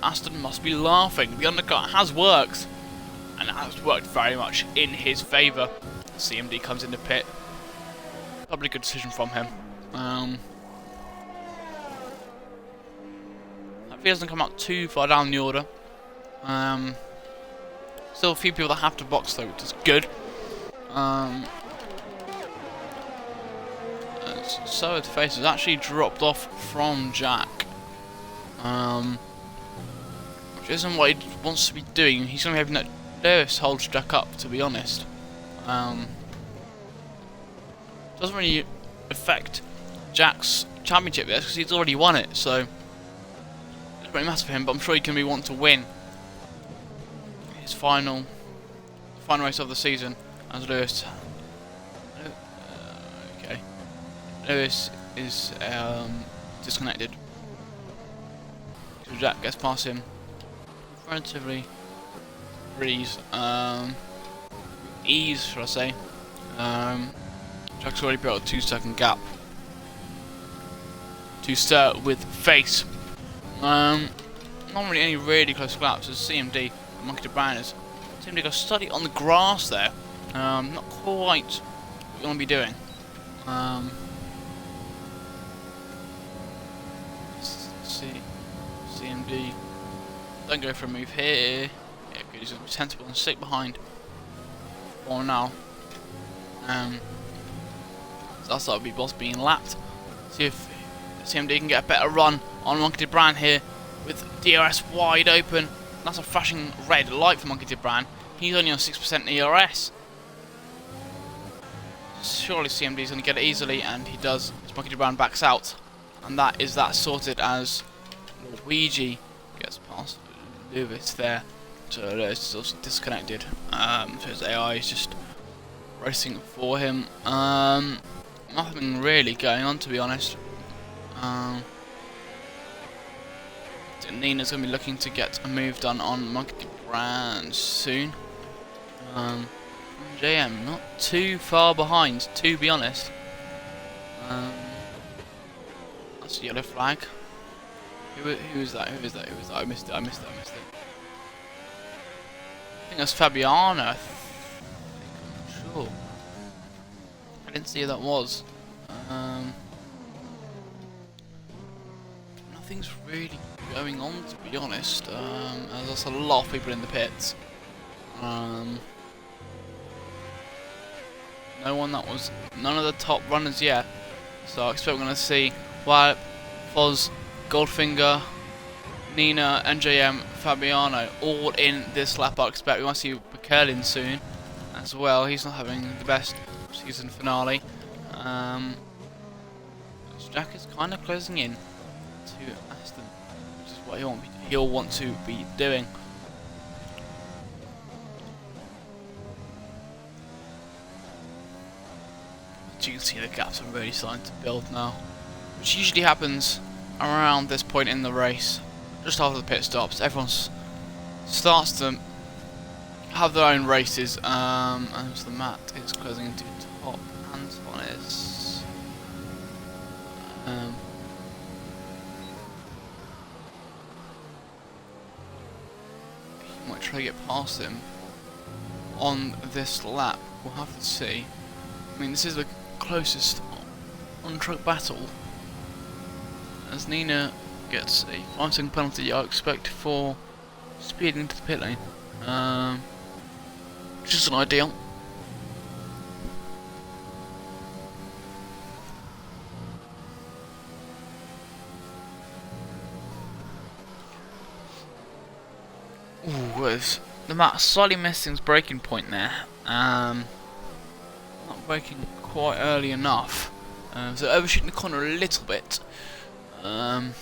Aston must be laughing. The undercut has worked, and it has worked very much in his favour. CMD comes in the pit. Probably a good decision from him. If he doesn't come out too far down the order. Still a few people that have to box though, which is good. So the Face has actually dropped off from Jack. Which isn't what he wants to be doing. He's going to be having that Lewis hold Jack up, to be honest. Doesn't really affect Jack's championship there because he's already won it, so it doesn't really matter for him. But I'm sure he can be wanting to win his final race of the season as Lewis. Okay, Lewis is disconnected. So Jack gets past him relatively ease, should I say. Jack's already built a 2-second gap to start with Face. Not really any really close laps as CMD and Monkey Browners. CMD got study on the grass there. Not quite what we're going to be doing. Let's see. CMD. Don't go for a move here. Yeah, good. He's going to be sensible and stick behind for now. So that's what would be boss being lapped. See if CMD can get a better run on Monkey Brand here with DRS wide open. That's a flashing red light for Monkey Brand. He's only on 6% ERS. Surely CMD is going to get it easily, and he does. Monkey Brand backs out, and that is that sorted as Luigi gets past Lewis there. So it's also disconnected. So his AI is just racing for him. Nothing really going on, to be honest. Nina's going to be looking to get a move done on Monkey Brand soon. JM not too far behind, to be honest. That's a yellow flag. Who is that? Who is that? Who is that? I missed it. I missed it. I missed it. I think that's Fabiano. I'm sure. I didn't see who that was. Nothing's really going on, to be honest. There's also a lot of people in the pits. None of the top runners yet. So I expect we're going to see Wyatt, Foz, Goldfinger, Nina, NJM, Fabiano all in this lap. I expect we might see Bukerlin soon. as well. He's not having the best season finale. Jack is kind of closing in to Aston, which is what he'll want to be doing. As you can see, the gaps are really starting to build now, which usually happens around this point in the race, just after the pit stops. Everyone starts to have their own races, and the mat is closing into top, and on is. He might try to get past him on this lap. We'll have to see. I mean, this is the closest on-track battle, as Nina gets a 5-second penalty, I expect, for speeding into the pit lane. Which isn't ideal. Ooh, the mat slightly missing its braking point there. Not braking quite early enough. So overshooting the corner a little bit. As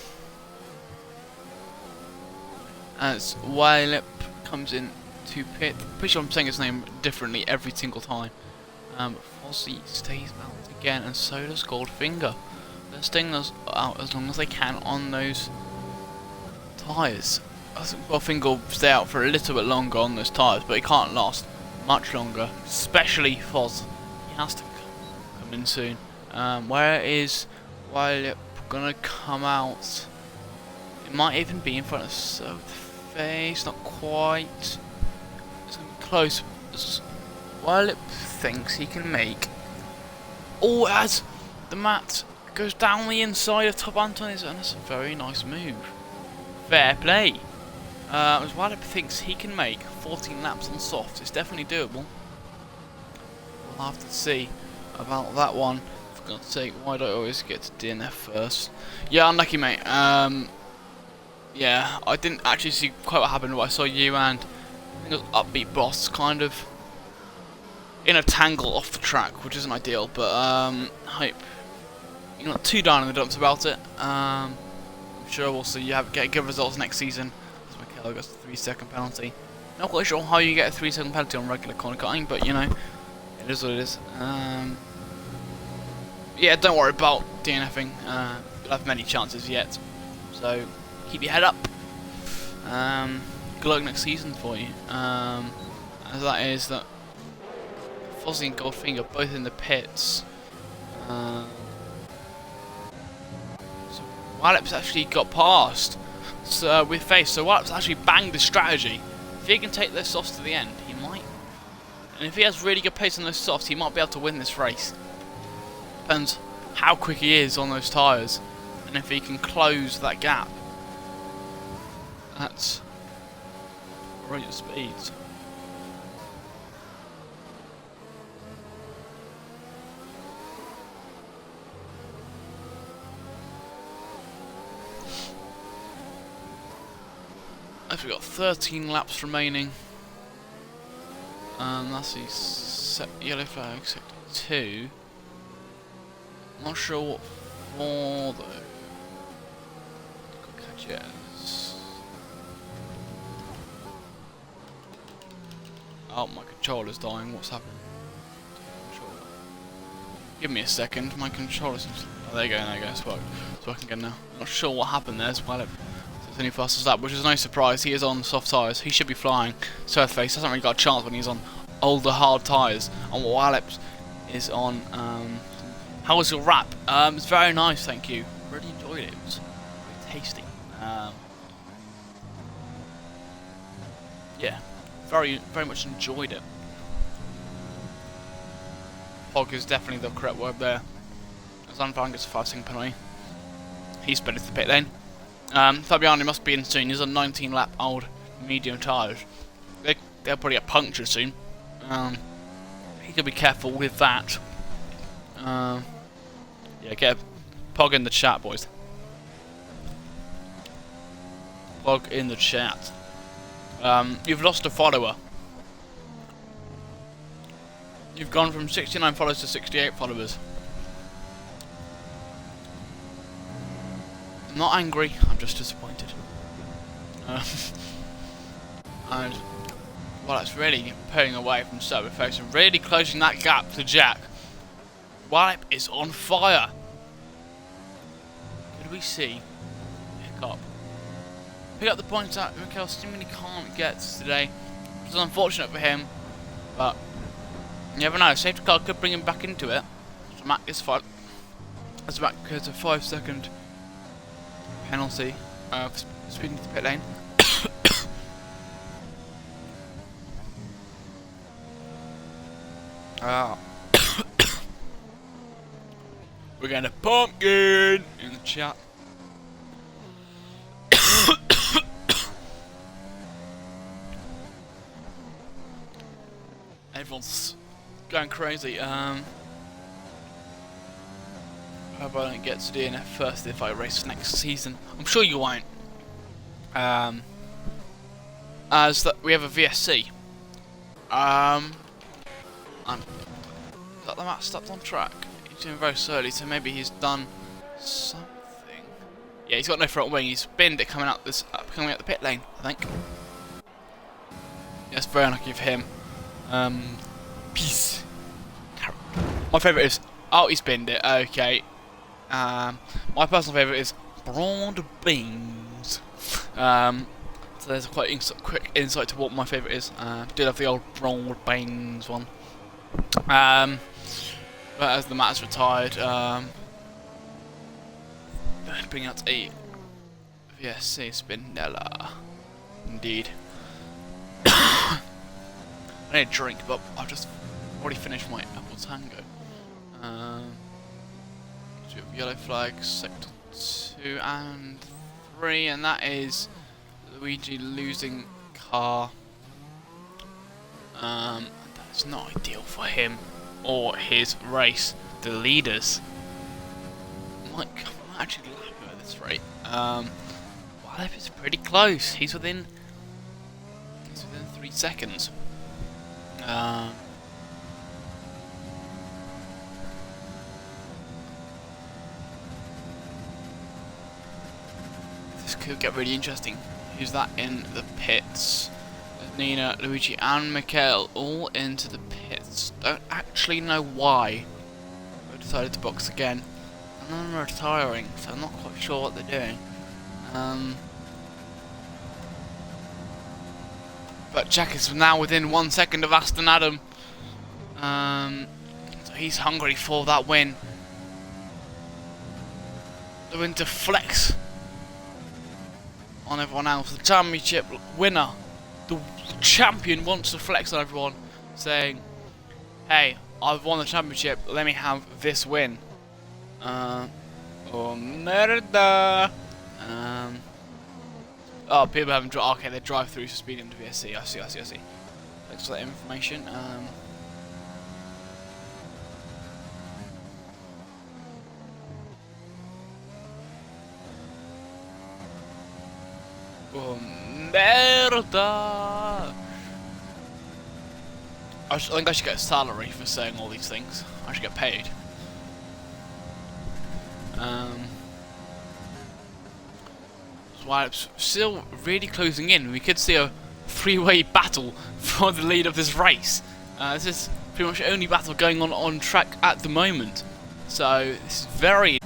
Wylip comes in to pit. Pretty sure I'm saying his name differently every single time. Fozzie stays out again, and so does Goldfinger. They're staying us out as long as they can on those tyres. I think Goldfinger will stay out for a little bit longer on those tyres, but he can't last much longer, especially Foz. He has to come in soon. Where is Wylip gonna come out? It might even be in front of Face, not quite. It's gonna be close. Wylip thinks he can make. Oh, as the mat goes down the inside of Top Anton, and that's a very nice move. Fair play. As Wylip thinks he can make 14 laps on soft, it's definitely doable. We'll have to see about that one. For God's sake, why do I always get to DNF first? Yeah, unlucky, mate. Yeah, I didn't actually see quite what happened, but I saw you and I think it was Upbeat Boss kind of in a tangle off the track, which isn't ideal, but hope you're not too down in the dumps about it. I'm sure we'll see you get good results next season. As Michaela gets a 3-second penalty. Not quite sure how you get a 3-second penalty on regular corner cutting, but you know, it is what it is. Yeah, don't worry about DNFing. You'll have many chances yet, so keep your head up. Good luck next season for you. As that is that Fozzie and Goldfinger both in the pits. So Wylip's actually got past with Face. So Wylip's actually banged his strategy. If he can take those softs to the end, he might. And if he has really good pace on those softs, he might be able to win this race. Depends how quick he is on those tyres, and if he can close that gap at great speeds. I've got 13 laps remaining. That's the yellow flag sector 2. Not sure what for though. Could catch it as... Oh, my controller's dying. What's happening? Give me a second. My controller's... Oh, there you go. There you go. It's working again now. Not sure what happened there. It's only fastest lap, which is no surprise. He is on soft tyres. He should be flying. Surface hasn't really got a chance when he's on older hard tyres. And Wylip is on. How was your wrap? It's very nice, thank you. Really enjoyed it. It was very tasty. Yeah, very much enjoyed it. Pog is definitely the correct word there. As Anfang gets a 5-second penalty. He's better to the pit lane. Fabiani must be in soon. He's on 19 lap old medium tyres. They'll probably get punctured soon. He could be careful with that. Yeah, get a Pog in the chat, boys. Pog in the chat. You've lost a follower. You've gone from 69 followers to 68 followers. I'm not angry, I'm just disappointed. And well, it's really pulling away from Serverface and really closing that gap to Jack. Wipe is on fire. Could we see pick up the points that Mikel seemingly can't get today, which is unfortunate for him, but you never know. Safety car could bring him back into it. So Matt is fine. As Matt gets a 5-second penalty for speeding to the pit lane. We're getting a pumpkin in the chat. Everyone's going crazy. Hope I don't get to DNF first if I race next season. I'm sure you won't. As that we have a VSC. And that the Matt stopped on track. He's doing very slowly, so maybe he's done something. Yeah, he's got no front wing. He's binned it coming out the pit lane, I think. Yes, very unlucky for him. Peace. My favourite is he's binned it. Okay. My personal favourite is broad beans. So there's a quite quick insight to what my favourite is. Do love the old broad beans one. But as the Matt's retired, bring out a VSC Spinella. Indeed. I need a drink, but I've just already finished my apple tango. So we have yellow flags, sector 2 and 3, and that is Luigi losing car. That's not ideal for him or his race. The leaders might actually lap at this rate. Well, it's pretty close. He's within 3 seconds. This could get really interesting. Who's that in the pits? Nina, Luigi and Mikel all into the pits. Don't actually know why they decided to box again. And they're retiring, so I'm not quite sure what they're doing. But Jack is now within 1 second of Aston Adam. So he's hungry for that win. The win to flex on everyone else. The championship winner. The champion wants to flex on everyone, saying, hey, I've won the championship, let me have this win. Oh, merda. Oh, people haven't drive. Okay, they drive through to speed into VSC. I see. Thanks for that information. Oh, merda. I think I should get a salary for saying all these things. I should get paid. While it's still really closing in, we could see a 3-way battle for the lead of this race. This is pretty much the only battle going on track at the moment. So this is very.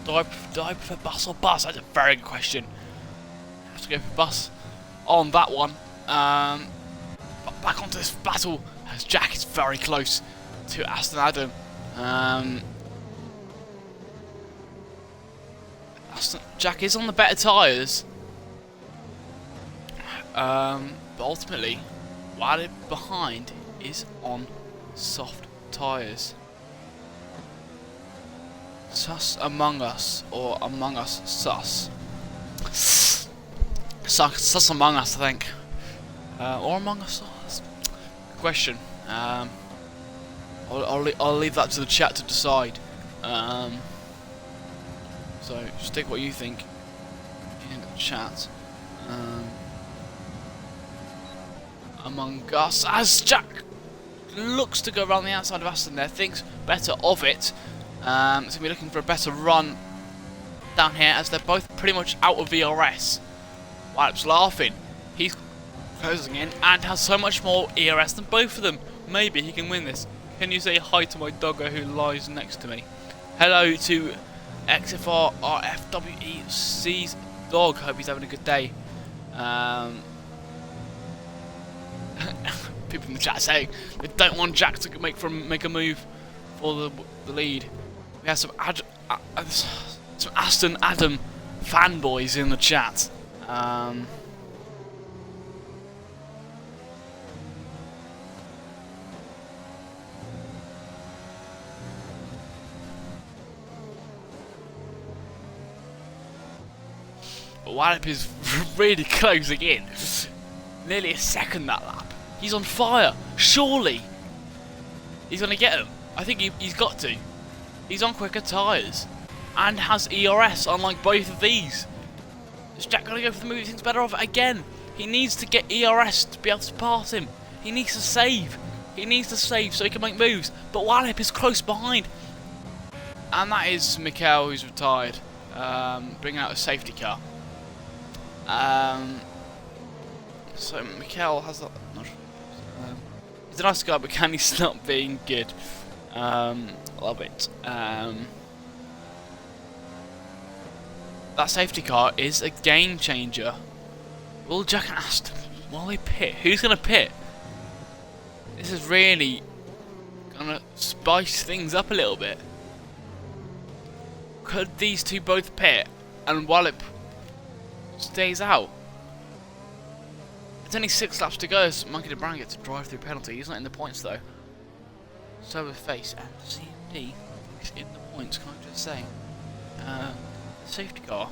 Do I prefer bus or bus? That's a very good question. I have to go for bus on that one. But back onto this battle as Jack is very close to Aston Adam. Jack is on the better tyres, but ultimately, Wally behind is on soft tyres. Sus among us, or among us sus. Sus among us, I think, or among us sus. Good question. I'll leave that to the chat to decide. So, stick what you think in the chat. Among Us as Jack looks to go around the outside of Aston there, thinks better of it. So going to be looking for a better run down here as they're both pretty much out of VRS. Walip's laughing. He's closing in and has so much more ERS than both of them. Maybe he can win this. Can you say hi to my doggo who lies next to me? Hello to XFR RFWEC's dog. Hope he's having a good day. People in the chat saying they don't want Jack to make a move for the lead. We have some Aston Adam fanboys in the chat. But Walip is really closing in. Nearly a second that lap. He's on fire. Surely he's going to get him. I think he's got to. He's on quicker tyres. And has ERS, unlike both of these. Is Jack going to go for the move he thinks better of it again? He needs to get ERS to be able to pass him. He needs to save. He needs to save so he can make moves. But Walip is close behind. And that is Mikel, who's retired. Bring out a safety car. So Mikel has a... he's a nice guy, but can he stop being good? Love it. That safety car is a game changer. Will Jack and Aston, will they pit? Who's going to pit? This is really going to spice things up a little bit. Could these two both pit and Walip stays out? It's only 6 laps to go, so Monkey the Brown gets a drive-through penalty. He's not in the points though. So with Face and CMD is in the points, can I just say? The safety car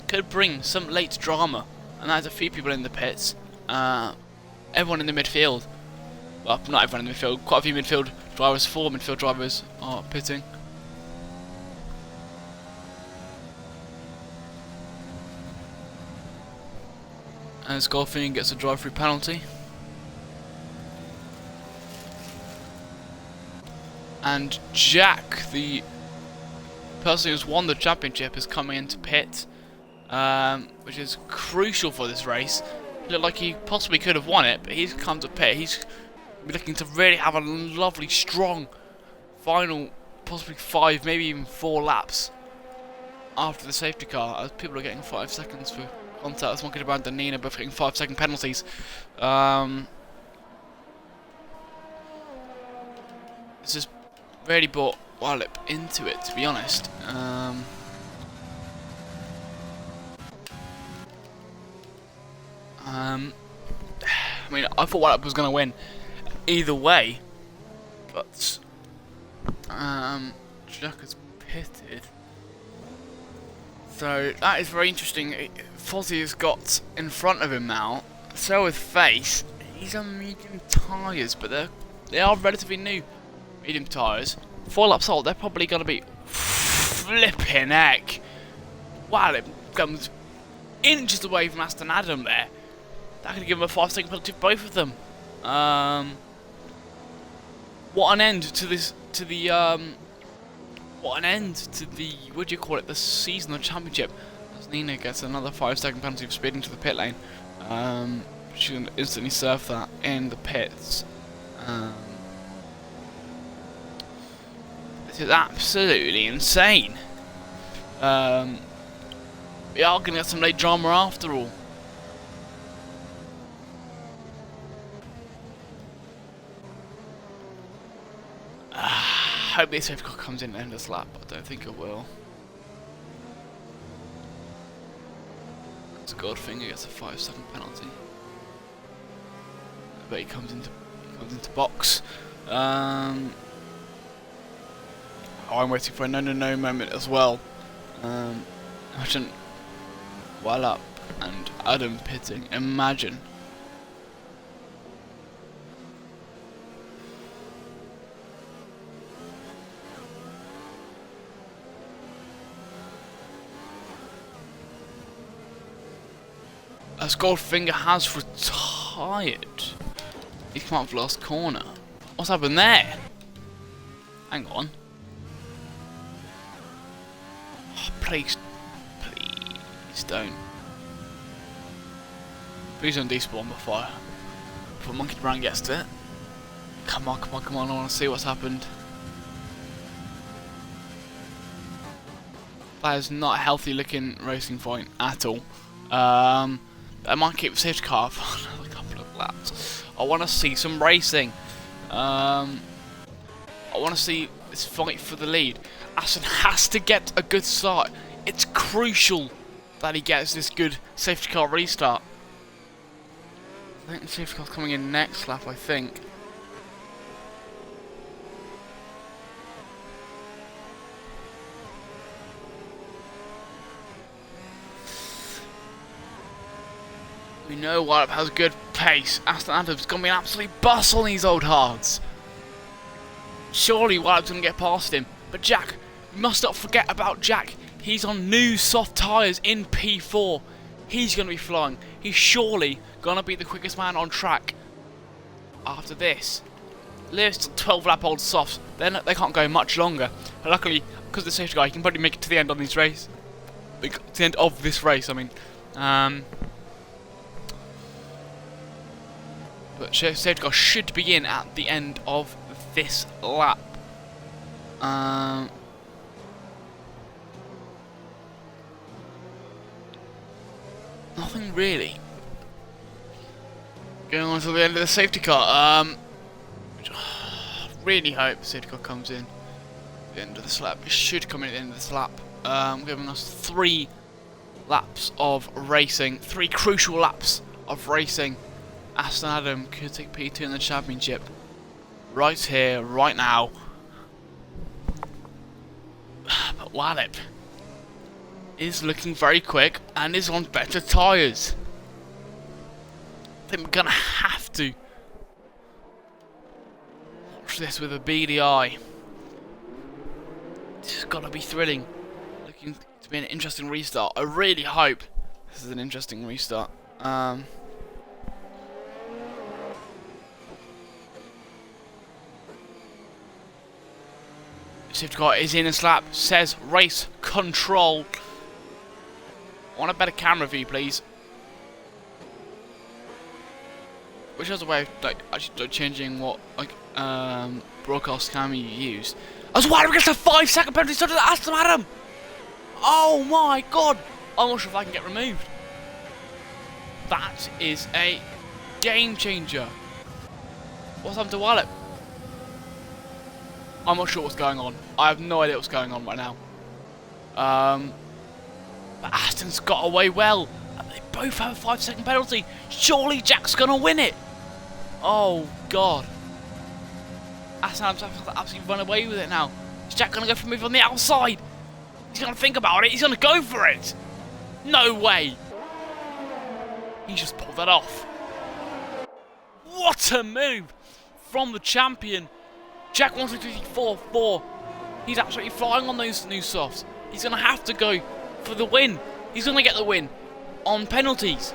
could bring some late drama, and there's a few people in the pits. Everyone in the midfield. Well, not everyone in the midfield. Quite a few midfield drivers. 4 midfield drivers are pitting. As Golfing gets a drive-through penalty. And Jack, the person who's won the championship, is coming into pit, which is crucial for this race. It looked like he possibly could have won it, but he's come to pit. He's looking to really have a lovely, strong final, possibly 5, maybe even 4 laps after the safety car, as people are getting 5 seconds for contact. As Monkey the Brown and Nina both getting 5-second penalties. This has really brought Walip into it, to be honest. I mean, I thought Walip was going to win either way, but Jack has pitted. So that is very interesting. Fozzie has got in front of him now. So with Face, he's on medium tyres, but they are relatively new medium tyres. 4 laps old, they're probably going to be flipping heck. Wow, it comes inches away from Aston Adam there. That could give him a 5-second penalty for both of them. What an end to this, what an end to the, what do you call it, the seasonal championship. As Nina gets another 5-second penalty for speeding to the pit lane. She can instantly serve that in the pits. This is absolutely insane. We are going to get some late drama after all. I hope this safety car comes in at the end of this lap. I don't think it will. It's a Goldfinger gets a 5-second penalty. But he comes into box. I'm waiting for a no moment as well. Imagine Walip and Adam pitting. Imagine. As Goldfinger has retired. He's come out of the last corner. What's happened there? Hang on. Oh, please don't. Please don't despawn before Monkey Brown gets to it. Come on, come on, come on, I want to see what's happened. That is not a healthy looking racing point at all. I might keep the safety car for another couple of laps. I want to see some racing. I want to see this fight for the lead. Aston has to get a good start. It's crucial that he gets this good safety car restart. I think the safety car's coming in next lap, I think. We know Wyatt has good pace. Aston Adams going to be an absolute bus on these old hards. Surely Wyatt's going to get past him. But Jack, we must not forget about Jack. He's on new soft tyres in P4. He's going to be flying. He's surely going to be the quickest man on track. After this, Lewis 12 lap old softs. They can't go much longer. But luckily, because of the safety guy, he can probably make it to the end on this race. To the end of this race, I mean. But safety car should begin at the end of this lap. Nothing really. Going on to the end of the safety car. Really hope the safety car comes in at the end of this lap. It should come in at the end of this lap. Giving us 3 laps of racing. 3 crucial laps of racing. Aston Adam could take P2 in the championship. Right here, right now. But Wallop is looking very quick and is on better tyres. I think we're going to have to watch this with a beady eye. This has got to be thrilling. Looking to be an interesting restart. I really hope this is an interesting restart. Safety car is in a slap, says race control. I want a better camera view, please. Which has a way of actually changing what broadcast camera you use. As well, we get a 5-second penalty to Aston Adam. Oh my god! I'm not sure if I can get removed. That is a game changer. What's happened to Wallop? I'm not sure what's going on. I have no idea what's going on right now. But Aston's got away well. And they both have a 5-second penalty. Surely Jack's going to win it. Oh, God. Aston's absolutely run away with it now. Is Jack going to go for a move on the outside? He's going to think about it. He's going to go for it. No way. He just pulled that off. What a move from the champion. Jack 1, 2, 3, 4, 4. He's absolutely flying on those new softs. He's going to have to go for the win. He's going to get the win on penalties.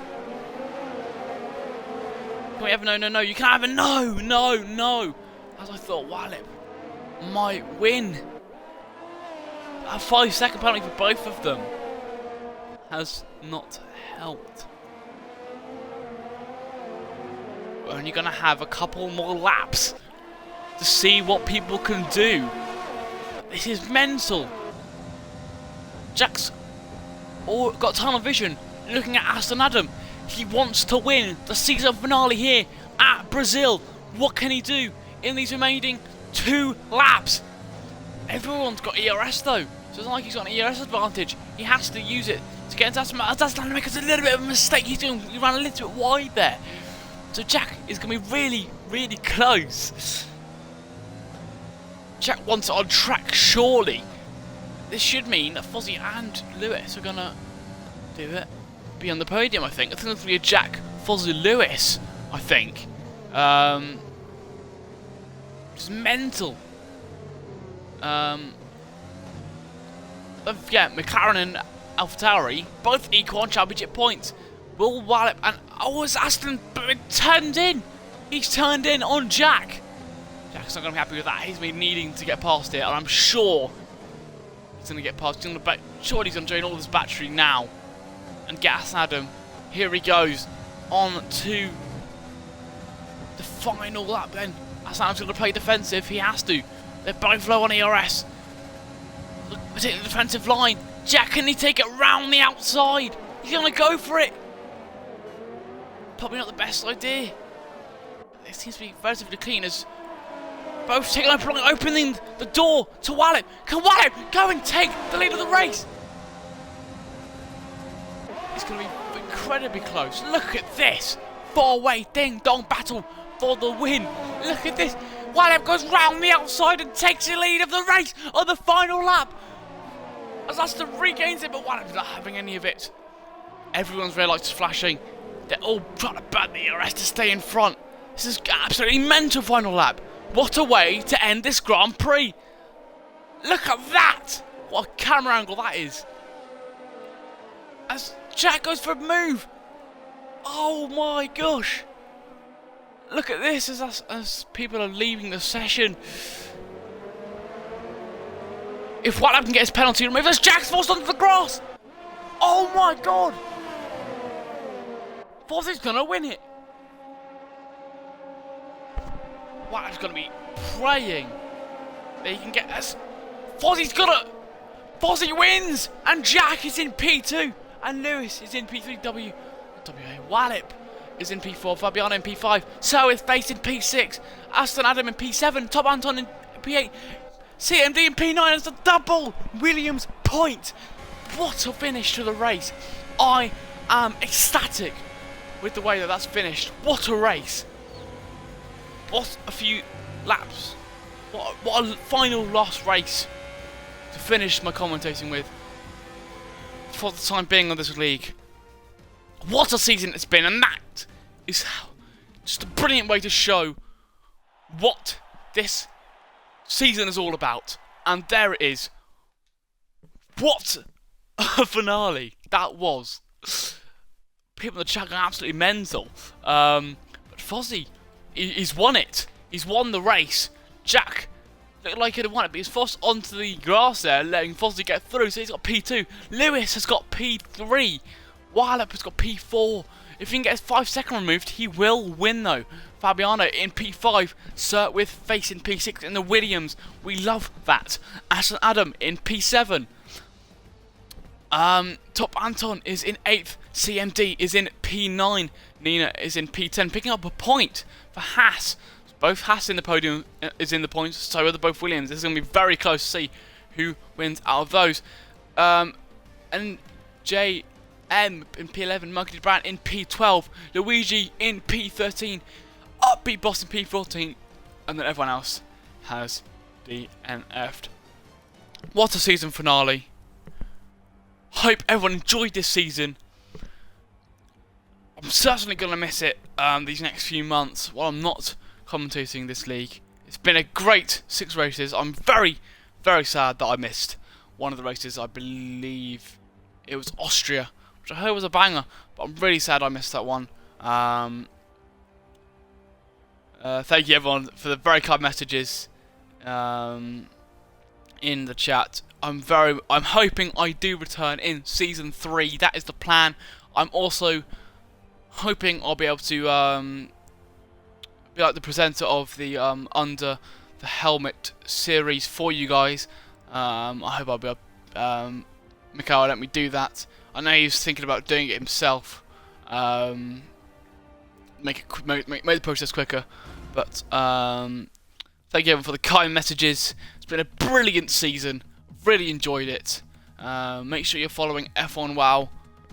Can we have a no? You can have a no. As I thought, Wallop might win. A 5-second penalty for both of them has not helped. We're only going to have a couple more laps to see what people can do. This is mental. Jack's got tunnel vision looking at Aston Adam. He wants to win the season finale here at Brazil. What can he do in these remaining 2 laps? Everyone's got ERS though, so it's not like he's got an ERS advantage. He has to use it to get into Aston Adam. Aston Adam makes a little bit of a mistake. He ran a little bit wide there. So Jack is going to be really, really close. Jack wants it on track, surely. This should mean that Fozzie and Lewis are going to do it. Be on the podium, I think. I think it's going to be a Jack, Fozzie, Lewis, I think. It's mental. Don't forget, McLaren and AlphaTauri, both equal on championship points. Will Wallop and... Oh, it's Aston turned in. He's turned in on Jack. Jack's not going to be happy with that. He's been needing to get past it, and I'm sure he's going to get past. Surely he's going to drain all his battery now and gas Adam. Here he goes on to the final lap then. Adam's going to play defensive. He has to. They're both low on ERS. Particularly the defensive line. Jack, can he take it round the outside? He's going to go for it. Probably not the best idea. It seems to be relatively clean as both opening the door to Wallop. Can Wallop go and take the lead of the race? It's going to be incredibly close. Look at this. Four-way ding-dong battle for the win. Look at this. Wallop goes round the outside and takes the lead of the race on the final lap. As Aston regains it, but Wallop's not having any of it. Everyone's red lights flashing. They're all trying to burn the ERS to stay in front. This is absolutely mental final lap. What a way to end this Grand Prix. Look at that. What a camera angle that is. As Jack goes for a move. Oh my gosh. Look at this as people are leaving the session. If Wallop can get his penalty removed, as Jack's forced onto the grass. Oh my god. Fozzie's going to win it. Wallop's going to be praying that he can get this. Fozzie's got it. Fozzie wins. And Jack is in P2. And Lewis is in P3. Wallop is in P4. Fabiano in P5. So is Face in P6. Aston Adam in P7. Top Anton in P8. CMD in P9 as the double Williams point. What a finish to the race. I am ecstatic with the way that that's finished. What a race. What a few laps. What a final last race to finish my commentating with for the time being on this league. What a season it's been, and that is just a brilliant way to show what this season is all about. And there it is. What a finale that was. People in the chat are absolutely mental. But Fozzie, he's won it. He's won the race. Jack looked like he'd have won it, but he's forced onto the grass there, letting Fozzie get through, so he's got P2. Lewis has got P3. Wallop has got P4. If he can get his 5-second removed, he will win though. Fabiano in P5, Sir with Face in P6 in the Williams. We love that. Aston Adam in P7. Top Anton is in 8th. CMD is in P9. Nina is in P10, picking up a point for Haas. Both Haas in the podium is in the points, so are the both Williams. This is going to be very close to see who wins out of those. And JM in P11, Monkey Brand in P12, Luigi in P13, Upbeat Boss in P14, and then everyone else has DNF'd. What a season finale. Hope everyone enjoyed this season. I'm certainly going to miss it these next few months while I'm not commentating this league. It's been a great 6 races. I'm very, very sad that I missed one of the races. I believe it was Austria, which I heard was a banger, but I'm really sad I missed that one. Thank you everyone for the very kind messages in the chat. I'm hoping I do return in season 3. That is the plan. I'm also hoping I'll be able to be like the presenter of the Under the Helmet series for you guys. I hope I'll be able Mikhail let me do that. I know he's thinking about doing it himself. Make the process quicker. But thank you everyone for the kind messages. It's been a brilliant season. Really enjoyed it. Make sure you're following F1WL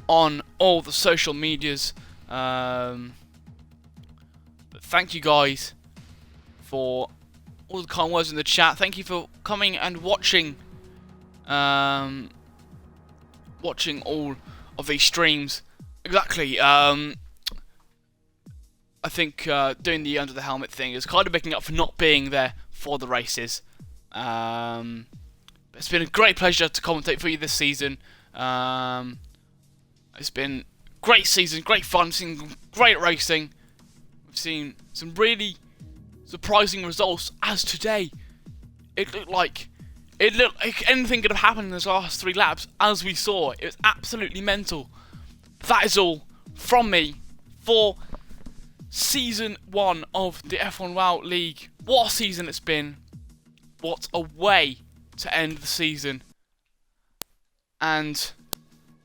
on all the social medias. But thank you guys for all the kind words in the chat. Thank you for coming and watching watching all of these streams. Exactly. I think doing the Under the Helmet thing is kind of making up for not being there for the races. It's been a great pleasure to commentate for you this season. It's been a great season, great fun, seen great racing. We've seen some really surprising results as today. It looked like anything could have happened in those last 3 laps, as we saw. It was absolutely mental. That is all from me for Season 1 of the F1WL League. What a season it's been. What a way to end the season. And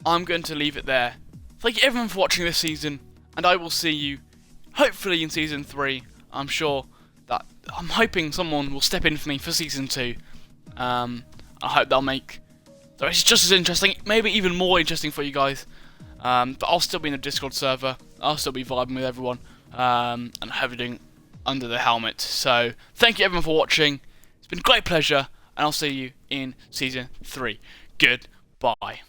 I'm going to leave it there. Thank you everyone for watching this season, and I will see you hopefully in Season 3. I'm hoping someone will step in for me for Season 2. I hope they'll make the race just as interesting, maybe even more interesting for you guys. But I'll still be in the Discord server. I'll still be vibing with everyone, and everything under the helmet. So thank you everyone for watching. It's been a great pleasure, and I'll see you in Season 3. Goodbye.